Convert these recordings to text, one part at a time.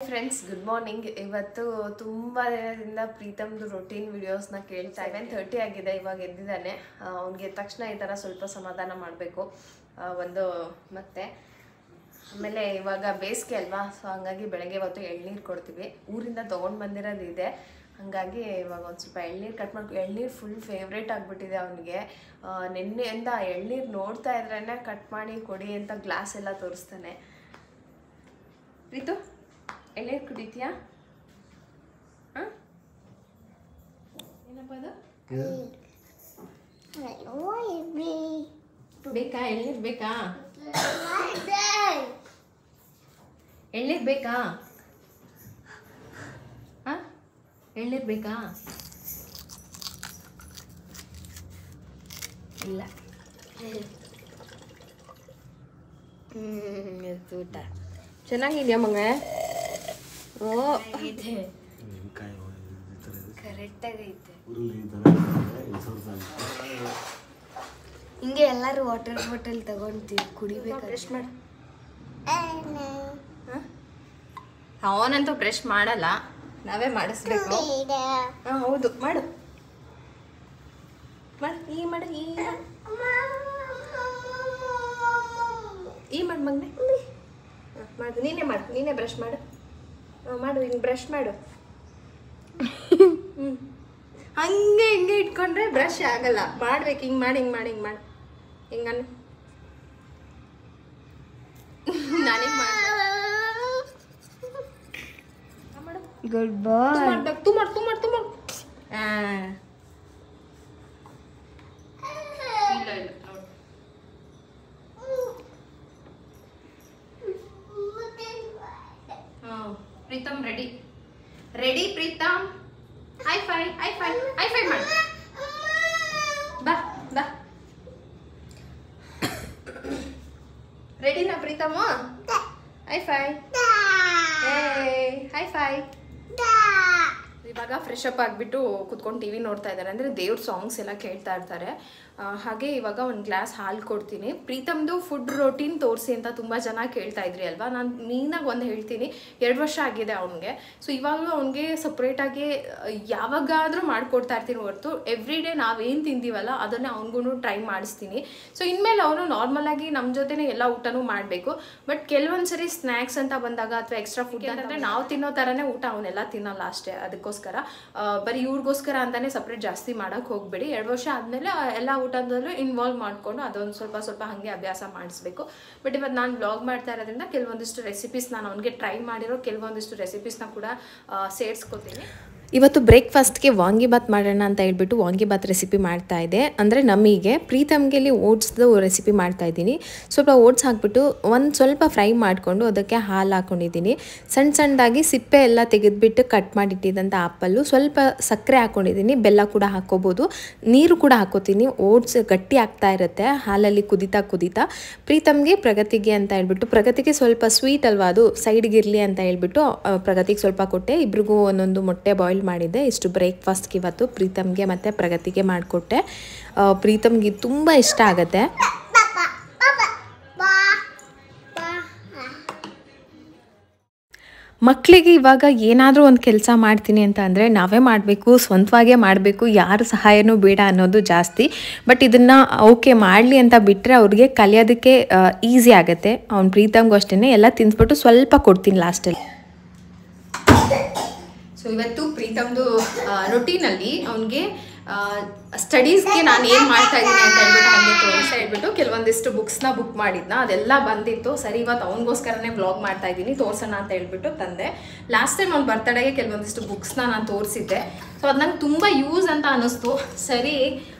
Friends good morning. ಇವತ್ತು ತುಂಬ ದಿನದಿಂದ ಪ್ರೀತಮ್ದು ರೊಟೀನ್ ವಿಡಿಯೋಸ್ನ ಕೇಳ್ತಾ 7:30 ಆಗಿದೆ. ಇವಾಗ ಎದ್ದಿದ್ದಾನೆ. ಅವ್ನಿಗೆ ಎದ್ದ ತಕ್ಷಣ ಈ ಥರ ಸ್ವಲ್ಪ ಸಮಾಧಾನ ಮಾಡಬೇಕು ಒಂದು. ಮತ್ತೆ ಆಮೇಲೆ ಇವಾಗ ಬೇಸಿಗೆ ಅಲ್ವಾ, ಸೊ ಹಂಗಾಗಿ ಬೆಳಗ್ಗೆ ಇವತ್ತು ಎಳ್ನೀರು ಕೊಡ್ತೀವಿ. ಊರಿಂದ ತೊಗೊಂಡು ಬಂದಿರೋದು ಇದೆ, ಹಾಗಾಗಿ ಇವಾಗ ಒಂದು ಸ್ವಲ್ಪ ಎಳ್ನೀರು ಕಟ್ ಮಾಡ್ಕೊ. ಎಳ್ನೀರು ಫುಲ್ ಫೇವ್ರೇಟ್ ಆಗಿಬಿಟ್ಟಿದೆ ಅವನಿಗೆ. ನಿನ್ನೆಯಿಂದ ಎಳ್ನೀರು ನೋಡ್ತಾ ಇದ್ರೇ ಕಟ್ ಮಾಡಿ ಕೊಡಿ ಅಂತ ಗ್ಲಾಸ್ ಎಲ್ಲ ತೋರಿಸ್ತಾನೆ. ಪ್ರೀತು ಎಳ್ನೀರು ಕುಡಿತೀಯಾ? ಏನಪ್ಪ ಅದು? ಬೇಕಾ ಎಳ್ನೀರು? ಬೇಕಾ ಎಳ್ನೀರು? ಬೇಕಾ? ಎಳ್ನೀರು ಬೇಕಾ? ಇಲ್ಲ. ಊಟ ಚೆನ್ನಾಗಿದೆಯಾ ಮಗ? ಓ ಕರೆಕ್ಟಾಗೈತೆ. ಹಿಂಗೆ ಎಲ್ಲರೂ ವಾಟರ್ ಬಾಟಲ್ ತಗೊಂತೀವಿ, ಕುಡಿಬೇಕು. ಬ್ರಷ್ ಮಾಡು. ಅವನಂತೂ ಬ್ರಷ್ ಮಾಡಲ್ಲ, ನಾವೇ ಮಾಡಿಸ್ಬೇಕು. ಹಾಂ ಹೌದು, ಮಾಡು ಮಾಡು. ಈ ಮಾಡು, ಈ ಮಾಡು ಮಗನೆ. ಮಾಡು, ನೀನೇ ಮಾಡು, ನೀನೇ ಬ್ರಷ್ ಮಾಡು. ಮಾಡು, ಹಿಂಗೆ ಬ್ರಷ್ ಮಾಡು. ಹಂಗೆ ಹಿಂಗೆ ಇಟ್ಕೊಂಡ್ರೆ ಬ್ರಷ್ ಆಗಲ್ಲ. ಮಾಡ್ಬೇಕು, ಹಿಂಗೆ ಮಾಡಿ ಹಿಂಗೆ ಮಾಡಿ ಹಿಂಗೆ ಮಾಡಿ ಹಿಂಗನ್ನು ನಾನೇ ಮಾಡು. ಗುಡ್ ಬಾಯ್. ಮಾಡ್ಬೇಕು, ತು ಮಾಡು ತು ಮಾಡು ತು ಮಾಡು. ಇಲ್ಲ ಇಲ್ಲ ನೋಡು. Preetham ready ready. Preetham hi fi hi fi hi fi ಮಾಡು. ಬಾ ಬಾ. ರೆಡಿನಾ Preetham? Hi fi hi fi. ಇವಾಗ ಫ್ರೆಶ್ ಅಪ್ ಆಗಿಬಿಟ್ಟು ಕುತ್ಕೊಂಡು ಟಿ ವಿ ನೋಡ್ತಾ ಇದ್ದಾರೆ, ಅಂದರೆ ದೇವ್ರ ಸಾಂಗ್ಸ್ ಎಲ್ಲ ಕೇಳ್ತಾ ಇರ್ತಾರೆ. ಹಾಗೆ ಇವಾಗ ಒಂದು ಗ್ಲಾಸ್ ಹಾಲು ಕೊಡ್ತೀನಿ. ಪ್ರೀತಮ್ದು ಫುಡ್ ರೊಟೀನ್ ತೋರಿಸಿ ಅಂತ ತುಂಬ ಜನ ಕೇಳ್ತಾ ಇದ್ರಿ ಅಲ್ವಾ. ನಾನು ಮೀನಾಗಿ ಒಂದು ಹೇಳ್ತೀನಿ, 2 ವರ್ಷ ಆಗಿದೆ ಅವನಿಗೆ. ಸೊ ಇವಾಗಲೂ ಅವನಿಗೆ ಸಪ್ರೇಟಾಗಿ ಯಾವಾಗಾದರೂ ಮಾಡಿಕೊಡ್ತಾ ಇರ್ತೀನಿ ಹೊರತು ಎವ್ರಿ ಡೇ ನಾವೇನು ತಿಂತೀವಲ್ಲ ಅದನ್ನೇ ಅವ್ನಿಗೂ ಟ್ರೈ ಮಾಡಿಸ್ತೀನಿ. ಸೊ ಇನ್ಮೇಲೆ ಅವನು ನಾರ್ಮಲಾಗಿ ನಮ್ಮ ಜೊತೆನೇ ಎಲ್ಲ ಊಟನೂ ಮಾಡಬೇಕು. ಬಟ್ ಕೆಲವೊಂದು ಸರಿ ಸ್ನ್ಯಾಕ್ಸ್ ಅಂತ ಬಂದಾಗ ಅಥವಾ ಎಕ್ಸ್ಟ್ರಾ ಫುಡ್ ಅಂತಂದರೆ ನಾವು ತಿನ್ನೋ ಥರನೇ ಊಟ ಅವನ್ನೆಲ್ಲ ತಿನ್ನಲ್ಲ ಅಷ್ಟೇ. ಅದಕ್ಕೋಸ್ಕರ ಬರೀ ಇವ್ರಿಗೋಸ್ಕರ ಅಂತಲೇ ಸಪ್ರೇಟ್ ಜಾಸ್ತಿ ಮಾಡೋಕ್ಕೆ ಹೋಗಬೇಡಿ. 2 ವರ್ಷ ಆದಮೇಲೆ ಎಲ್ಲ ಊಟದಲ್ಲೂ ಇನ್ವಾಲ್ವ್ ಮಾಡಿಕೊಂಡು ಅದೊಂದು ಸ್ವಲ್ಪ ಹಾಗೆ ಅಭ್ಯಾಸ ಮಾಡಿಸ್ಬೇಕು. ಬಟ್ ಇವತ್ತು ನಾನು ವ್ಲಾಗ್ ಮಾಡ್ತಾ ಇರೋದ್ರಿಂದ ಕೆಲವೊಂದಿಷ್ಟು ರೆಸಿಪೀಸ್ ನಾನು ಅವನಿಗೆ ಟ್ರೈ ಮಾಡಿರೋ ಕೆಲವೊಂದಿಷ್ಟು ರೆಸಿಪೀಸ್ನ ಕೂಡ ಸೇರಿಸ್ಕೊತೀನಿ. ಇವತ್ತು ಬ್ರೇಕ್ಫಾಸ್ಟ್ಗೆ ವಾಂಗಿಬಾತ್ ಮಾಡೋಣ ಅಂತ ಹೇಳ್ಬಿಟ್ಟು ವಾಂಗಿಬಾತ್ ರೆಸಿಪಿ ಮಾಡ್ತಾ ಇದ್ದೆ. ಅಂದರೆ ನಮಗೆ ಪ್ರೀತಮ್ಗೆ ಓಟ್ಸ್ದು ರೆಸಿಪಿ ಮಾಡ್ತಾ ಇದ್ದೀನಿ. ಸ್ವಲ್ಪ ಓಟ್ಸ್ ಹಾಕ್ಬಿಟ್ಟು ಒಂದು ಸ್ವಲ್ಪ ಫ್ರೈ ಮಾಡಿಕೊಂಡು ಅದಕ್ಕೆ ಹಾಲು ಹಾಕ್ಕೊಂಡಿದ್ದೀನಿ. ಸಣ್ಣದಾಗಿ ಸಿಪ್ಪೆ ಎಲ್ಲ ತೆಗೆದುಬಿಟ್ಟು ಕಟ್ ಮಾಡಿಟ್ಟಿದ್ದಂಥ ಆ್ಯಪಲ್ಲು, ಸ್ವಲ್ಪ ಸಕ್ಕರೆ ಹಾಕ್ಕೊಂಡಿದ್ದೀನಿ, ಬೆಲ್ಲ ಕೂಡ ಹಾಕ್ಕೋಬೋದು, ನೀರು ಕೂಡ ಹಾಕ್ಕೋತೀನಿ. ಓಟ್ಸ್ ಗಟ್ಟಿ ಆಗ್ತಾ ಇರುತ್ತೆ ಹಾಲಲ್ಲಿ ಕುದೀತಾ ಪ್ರೀತಮ್ಗೆ ಪ್ರಗತಿಗೆ ಅಂತ ಹೇಳ್ಬಿಟ್ಟು, ಪ್ರಗತಿಗೆ ಸ್ವಲ್ಪ ಸ್ವೀಟ್ ಅಲ್ವಾ ಅದು ಸೈಡ್ಗಿರಲಿ ಅಂತ ಹೇಳ್ಬಿಟ್ಟು ಪ್ರಗತಿಗೆ ಸ್ವಲ್ಪ ಕೊಟ್ಟೆ. ಇಬ್ರಿಗೂ ಒಂದೊಂದು ಮೊಟ್ಟೆ ಬಾಯ್ಲ್ ಮಾಡಿದ್ದೆ. ಇಷ್ಟು ಬ್ರೇಕ್ಫಾಸ್ಟ್ಗೆ ಇವತ್ತು ಪ್ರೀತಮ್ಗೆ ಮತ್ತು ಪ್ರಗತಿಗೆ ಮಾಡಿಕೊಟ್ಟೆ. ಪ್ರೀತಮ್ಗೆ ತುಂಬ ಇಷ್ಟ ಆಗುತ್ತೆ. ಮಕ್ಕಳಿಗೆ ಇವಾಗ ಏನಾದರೂ ಒಂದು ಕೆಲಸ ಮಾಡ್ತೀನಿ ಅಂತ ಅಂದರೆ ನಾವೇ ಮಾಡಬೇಕು, ಸ್ವಂತವಾಗೇ ಮಾಡಬೇಕು, ಯಾರ ಸಹಾಯನೂ ಬೇಡ ಅನ್ನೋದು ಜಾಸ್ತಿ. ಬಟ್ ಇದನ್ನು ಓಕೆ ಮಾಡಲಿ ಅಂತ ಬಿಟ್ಟರೆ ಅವ್ರಿಗೆ ಕಲಿಯೋದಕ್ಕೆ ಈಸಿ ಆಗುತ್ತೆ. ಅವ್ನು ಪ್ರೀತಮ್ಗೂ ಅಷ್ಟೇ ಎಲ್ಲ ತಿಂದ್ಬಿಟ್ಟು ಸ್ವಲ್ಪ ಕೊಡ್ತೀನಿ ಲಾಸ್ಟಲ್ಲಿ. ಸೊ ಇವತ್ತು ಪ್ರೀತಮ್ದು ರೊಟೀನಲ್ಲಿ ಅವನಿಗೆ ಸ್ಟಡೀಸ್ಗೆ ನಾನು ಏನು ಮಾಡ್ತಾ ಇದ್ದೀನಿ ಅಂತ ಹೇಳ್ಬಿಟ್ಟು ಹಾಗೆ ತೋರಿಸ್ತಾ ಹೇಳ್ಬಿಟ್ಟು ಕೆಲವೊಂದಿಷ್ಟು ಬುಕ್ಸ್ನ ಬುಕ್ ಮಾಡಿದ್ನ, ಅದೆಲ್ಲ ಬಂದಿತ್ತು. ಸರಿ ಇವತ್ತು ಅವನಿಗೋಸ್ಕರನೇ ವ್ಲಾಗ್ ಮಾಡ್ತಾ ಇದ್ದೀನಿ, ತೋರಿಸೋಣ ಅಂತ ಹೇಳ್ಬಿಟ್ಟು ತಂದೆ. ಲಾಸ್ಟ್ ಟೈಮ್ ಅವ್ನ ಬರ್ತಡೆಗೆ ಕೆಲವೊಂದಿಷ್ಟು ಬುಕ್ಸ್ನ ನಾನು ತೋರಿಸಿದ್ದೆ. ಸೊ ಅದು ನಂಗೆ ತುಂಬ ಯೂಸ್ ಅಂತ ಅನ್ನಿಸ್ತು. ಸರಿ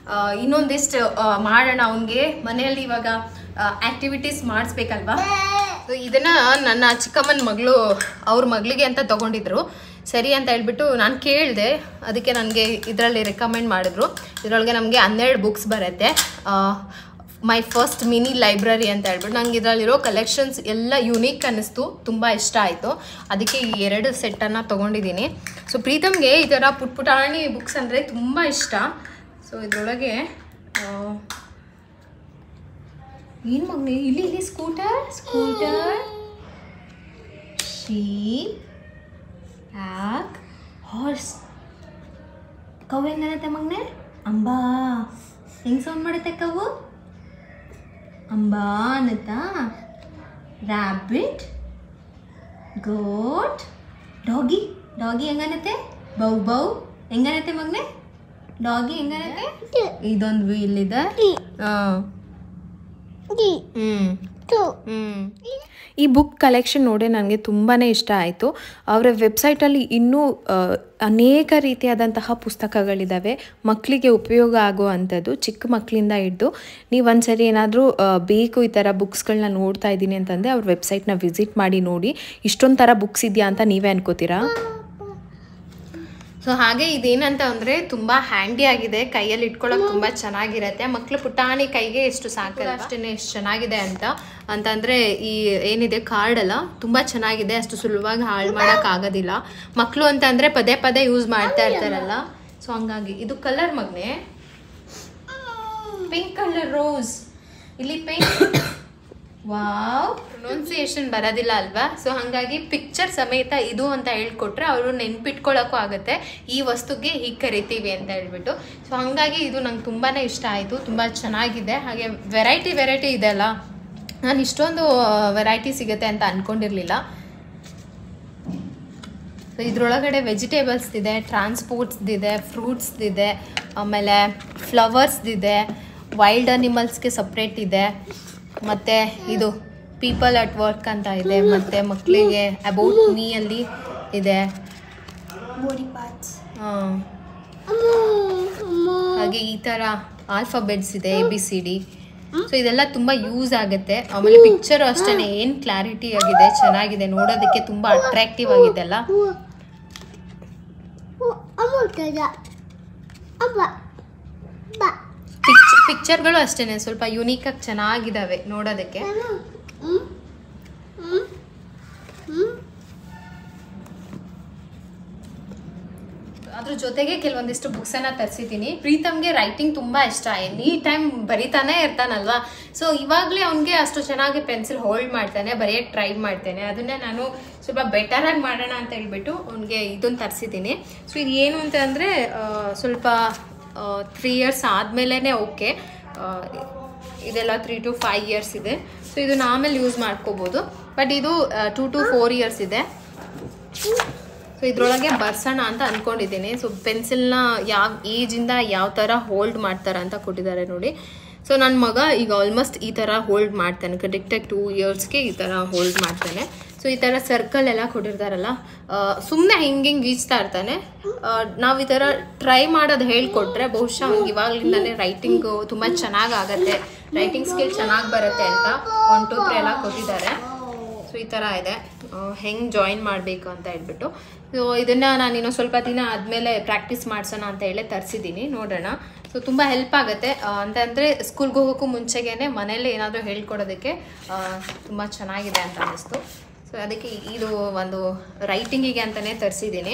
ಇನ್ನೊಂದಿಷ್ಟು ಮಾಡೋಣ ಅವನಿಗೆ. ಮನೆಯಲ್ಲಿ ಇವಾಗ ಆ್ಯಕ್ಟಿವಿಟೀಸ್ ಮಾಡಿಸ್ಬೇಕಲ್ವಾ. ಸೊ ಇದನ್ನು ನನ್ನ ಚಿಕ್ಕಮ್ಮನ ಮಗಳು ಅವ್ರ ಮಗಳಿಗೆ ಅಂತ ತೊಗೊಂಡಿದ್ರು. ಸರಿ ಅಂತ ಹೇಳ್ಬಿಟ್ಟು ನಾನು ಕೇಳಿದೆ, ಅದಕ್ಕೆ ನನಗೆ ಇದರಲ್ಲಿ ರೆಕಮೆಂಡ್ ಮಾಡಿದ್ರು. ಇದರೊಳಗೆ ನಮಗೆ 12 ಬುಕ್ಸ್ ಬರುತ್ತೆ. ಮೈ ಫಸ್ಟ್ ಮಿನಿ ಲೈಬ್ರರಿ ಅಂತ ಹೇಳ್ಬಿಟ್ಟು ನಂಗೆ ಇದರಲ್ಲಿರೋ ಕಲೆಕ್ಷನ್ಸ್ ಎಲ್ಲ ಯುನೀಕ್ ಅನ್ನಿಸ್ತು, ತುಂಬ ಇಷ್ಟ ಆಯಿತು. ಅದಕ್ಕೆ ಈ 2 ಸೆಟ್ಟನ್ನು ತೊಗೊಂಡಿದ್ದೀನಿ. ಸೊ ಪ್ರೀತಮ್ಗೆ ಈ ಥರ ಪುಟಾಣಿ ಬುಕ್ಸ್ ಅಂದರೆ ತುಂಬ ಇಷ್ಟ. ಸೊ ಇದರೊಳಗೆ ಏನು ಮಗನೇ ಇಲ್ಲಿ ಸ್ಕೂಟರ್, ಶೀಪ್, ಯಾಕ್ ಹಾರ್ಸ್ ಕವು ಹೆಂಗನತ್ತೆ ಮಗನೆ ಅಂಬಾ ಹೆಂಗೆ ಸೌಂಡ್ ಮಾಡುತ್ತೆ ಕವು ಅಂಬಾ ಅನ್ನತ್ತಾ ರ್ಯಾಬಿಟ್ ಗೋಟ್ ಡಾಗಿ ಡಾಗಿ ಹೆಂಗನತ್ತೆ ಬೌ ಬೌ ಹೆಂಗನತ್ತೆ ಮಗನೆ ಡಾಗಿ ಹೆಂಗನತ್ತೆ ಇದೊಂದು ವೀಲ್ ಇದೆ ಈ ಬುಕ್ ಕಲೆಕ್ಷನ್ ನೋಡಿ ನನಗೆ ತುಂಬಾ ಇಷ್ಟ ಆಯಿತು. ಅವರ ವೆಬ್ಸೈಟಲ್ಲಿ ಇನ್ನೂ ಅನೇಕ ರೀತಿಯಾದಂತಹ ಪುಸ್ತಕಗಳಿದ್ದಾವೆ, ಮಕ್ಕಳಿಗೆ ಉಪಯೋಗ ಆಗುವಂಥದ್ದು, ಚಿಕ್ಕ ಮಕ್ಕಳಿಂದ ಹಿಡಿದು. ನೀವು ಒಂದ್ಸರಿ ಏನಾದರೂ ಬೇಕು ಈ ಥರ ಬುಕ್ಸ್ಗಳನ್ನ ನೋಡ್ತಾ ಇದ್ದೀನಿ ಅಂತಂದರೆ ಅವ್ರ ವೆಬ್ಸೈಟ್ನ ವಿಸಿಟ್ ಮಾಡಿ ನೋಡಿ. ಇಷ್ಟೊಂದು ಥರ ಬುಕ್ಸ್ ಇದೆಯಾ ಅಂತ ನೀವೇ ಅನ್ಕೋತೀರಾ. ಸೊ ಹಾಗೆ ಇದೇನಂತ ಅಂದರೆ ತುಂಬ ಹ್ಯಾಂಡಿ ಆಗಿದೆ, ಕೈಯಲ್ಲಿ ಇಟ್ಕೊಳ್ಳೋಕೆ ತುಂಬ ಚೆನ್ನಾಗಿರುತ್ತೆ. ಮಕ್ಕಳು ಪುಟಾಣಿ ಕೈಗೆ ಎಷ್ಟು ಸಾಕಲ್ಲ ಅಷ್ಟೇ ಎಷ್ಟು ಚೆನ್ನಾಗಿದೆ ಅಂತಂದರೆ ಈ ಏನಿದೆ ಕಾರ್ಡ್ ಅಲ್ಲ ತುಂಬ ಚೆನ್ನಾಗಿದೆ, ಅಷ್ಟು ಸುಲಭವಾಗಿ ಹಾಳು ಮಾಡೋಕ್ಕಾಗೋದಿಲ್ಲ. ಮಕ್ಕಳು ಅಂತಂದರೆ ಪದೇ ಪದೇ ಯೂಸ್ ಮಾಡ್ತಾ ಇರ್ತಾರಲ್ಲ, ಸೊ ಹಂಗಾಗಿ ಇದು ಕಲರ್ ಮಗನೆ ಪಿಂಕ್ ಕಲರ್ ರೋಸ್. ಇಲ್ಲಿ ಪಿಂಕ್ ವಾವ್ ಪ್ರೊನೌನ್ಸಿಯೇಷನ್ ಬರೋದಿಲ್ಲ ಅಲ್ವಾ, ಸೊ ಹಾಗಾಗಿ ಪಿಕ್ಚರ್ ಸಮೇತ ಇದು ಅಂತ ಹೇಳ್ಕೊಟ್ರೆ ಅವರು ನೆನ್ಪಿಟ್ಕೊಳ್ಳೋಕ್ಕೂ ಆಗುತ್ತೆ ಈ ವಸ್ತುಗೆ ಹೀಗೆ ಕರಿತೀವಿ ಅಂತ ಹೇಳ್ಬಿಟ್ಟು. ಸೊ ಹಾಗಾಗಿ ಇದು ನಂಗೆ ತುಂಬಾ ಇಷ್ಟ ಆಯಿತು, ತುಂಬ ಚೆನ್ನಾಗಿದೆ. ಹಾಗೆ ವೆರೈಟಿ ಇದೆ ಅಲ್ಲ, ನಾನು ಇಷ್ಟೊಂದು ವೆರೈಟಿ ಸಿಗುತ್ತೆ ಅಂತ ಅಂದ್ಕೊಂಡಿರಲಿಲ್ಲ. ಸೊ ಇದರೊಳಗಡೆ ವೆಜಿಟೇಬಲ್ಸ್ದಿದೆ, ಟ್ರಾನ್ಸ್ಪೋರ್ಟ್ಸ್ದಿದೆ, ಫ್ರೂಟ್ಸ್ದಿದೆ, ಆಮೇಲೆ ಫ್ಲವರ್ಸ್ದಿದೆ, ವೈಲ್ಡ್ ಅನಿಮಲ್ಸ್ಗೆ ಸಪ್ರೇಟ್ ಇದೆ, ಮತ್ತು ಇದು ಪೀಪಲ್ ಅಟ್ ವರ್ಕ್ ಅಂತ ಇದೆ, ಮತ್ತು ಮಕ್ಕಳಿಗೆ ಅಬೌಟ್ ಮೀ ಅಲ್ಲಿ ಇದೆ. ಹಾಗೆ ಈ ಥರ ಆಲ್ಫಾಬೆಟ್ಸ್ ಇದೆ, ABCD. ಸೊ ಇದೆಲ್ಲ ತುಂಬ ಯೂಸ್ ಆಗುತ್ತೆ. ಆಮೇಲೆ ಪಿಕ್ಚರು ಅಷ್ಟೇ ಏನು ಕ್ಲಾರಿಟಿ ಆಗಿದೆ, ಚೆನ್ನಾಗಿದೆ, ನೋಡೋದಕ್ಕೆ ತುಂಬ ಅಟ್ರಾಕ್ಟಿವ್ ಆಗಿದೆ ಅಲ್ಲ. ಪಿಕ್ಚರ್ಗಳು ಅಷ್ಟೇ ಸ್ವಲ್ಪ ಯುನೀಕಾಗಿ ಚೆನ್ನಾಗಿದ್ದಾವೆ ನೋಡೋದಕ್ಕೆ. ಅದ್ರ ಜೊತೆಗೆ ಕೆಲವೊಂದಿಷ್ಟು ಬುಕ್ಸನ್ನು ತರಿಸಿದ್ದೀನಿ. ಪ್ರೀತಮ್ಗೆ ರೈಟಿಂಗ್ ತುಂಬ ಇಷ್ಟ, ಎನಿ ಟೈಮ್ ಬರಿತಾನೆ ಇರ್ತಾನಲ್ವಾ. ಸೊ ಇವಾಗಲೇ ಅವನಿಗೆ ಅಷ್ಟು ಚೆನ್ನಾಗಿ ಪೆನ್ಸಿಲ್ ಹೋಲ್ಡ್ ಮಾಡ್ತಾನೆ, ಬರೆಯೋಕ್ಕೆ ಟ್ರೈ ಮಾಡ್ತೇನೆ. ಅದನ್ನೇ ನಾನು ಸ್ವಲ್ಪ ಬೆಟರಾಗಿ ಮಾಡೋಣ ಅಂತ ಹೇಳ್ಬಿಟ್ಟು ಅವನಿಗೆ ಇದನ್ನು ತರಿಸಿದ್ದೀನಿ. ಸೊ ಇದು ಏನು ಅಂತ ಅಂದರೆ ಸ್ವಲ್ಪ 3 years ಆದಮೇಲೆ ಓಕೆ, ಇದೆಲ್ಲ 3 to 5 years ಇದೆ. ಸೊ ಇದನ್ನ ಆಮೇಲೆ ಯೂಸ್ ಮಾಡ್ಕೋಬೋದು, ಬಟ್ ಇದು 2 to 4 years ಇದೆ. ಸೊ ಇದರೊಳಗೆ ಬರ್ಸೋಣ ಅಂತ ಅಂದ್ಕೊಂಡಿದ್ದೀನಿ. ಸೊ ಪೆನ್ಸಿಲ್ನ ಯಾವ ಏಜಿಂದ ಯಾವ ಥರ ಹೋಲ್ಡ್ ಮಾಡ್ತಾರೆ ಅಂತ ಕೊಟ್ಟಿದ್ದಾರೆ ನೋಡಿ. ಸೊ ನನ್ನ ಮಗ ಈಗ ಆಲ್ಮೋಸ್ಟ್ ಈ ಥರ ಹೋಲ್ಡ್ ಮಾಡ್ತಾನೆ, ಕರೆಕ್ಟಾಗಿ 2 yearsಗೆ ಈ ಥರ ಹೋಲ್ಡ್ ಮಾಡ್ತಾನೆ. ಸೊ ಈ ಥರ ಸರ್ಕಲ್ ಎಲ್ಲ ಕೊಟ್ಟಿರ್ತಾರಲ್ಲ, ಸುಮ್ಮನೆ ಹಿಂಗೆ ಗೀಚ್ತಾ ಇರ್ತಾನೆ. ನಾವು ಈ ಥರ ಟ್ರೈ ಮಾಡೋದು ಹೇಳ್ಕೊಟ್ರೆ ಬಹುಶಃ ಅವ್ನಿಗೆ ಇವಾಗಲಿಂದಲೇ ರೈಟಿಂಗು ತುಂಬ ಚೆನ್ನಾಗಾಗತ್ತೆ, ರೈಟಿಂಗ್ ಸ್ಕಿಲ್ ಚೆನ್ನಾಗಿ ಬರುತ್ತೆ ಅಂತ 1 2 3 ಎಲ್ಲ ಕೊಟ್ಟಿದ್ದಾರೆ. ಸೊ ಈ ಥರ ಇದೆ, ಹೆಂಗೆ ಜಾಯಿನ್ ಮಾಡಬೇಕು ಅಂತ ಹೇಳ್ಬಿಟ್ಟು. ಸೊ ಇದನ್ನು ನಾನು ಇನ್ನೂ ಸ್ವಲ್ಪ ದಿನ ಆದಮೇಲೆ ಪ್ರಾಕ್ಟೀಸ್ ಮಾಡಿಸೋಣ ಅಂತ ಹೇಳಿ ತರಿಸಿದ್ದೀನಿ, ನೋಡೋಣ. ಸೊ ತುಂಬ ಹೆಲ್ಪ್ ಆಗುತ್ತೆ ಅಂತಂದರೆ ಸ್ಕೂಲ್ಗೆ ಹೋಗೋಕ್ಕೂ ಮುಂಚೆಗೇ ಮನೇಲಿ ಏನಾದರೂ ಹೇಳ್ಕೊಡೋದಕ್ಕೆ ತುಂಬ ಚೆನ್ನಾಗಿದೆ ಅಂತ ಅನ್ನಿಸ್ತು. ಸೊ ಅದಕ್ಕೆ ಇದು ಒಂದು ರೈಟಿಂಗಿಗೆ ಅಂತಲೇ ತರಿಸಿದ್ದೀನಿ.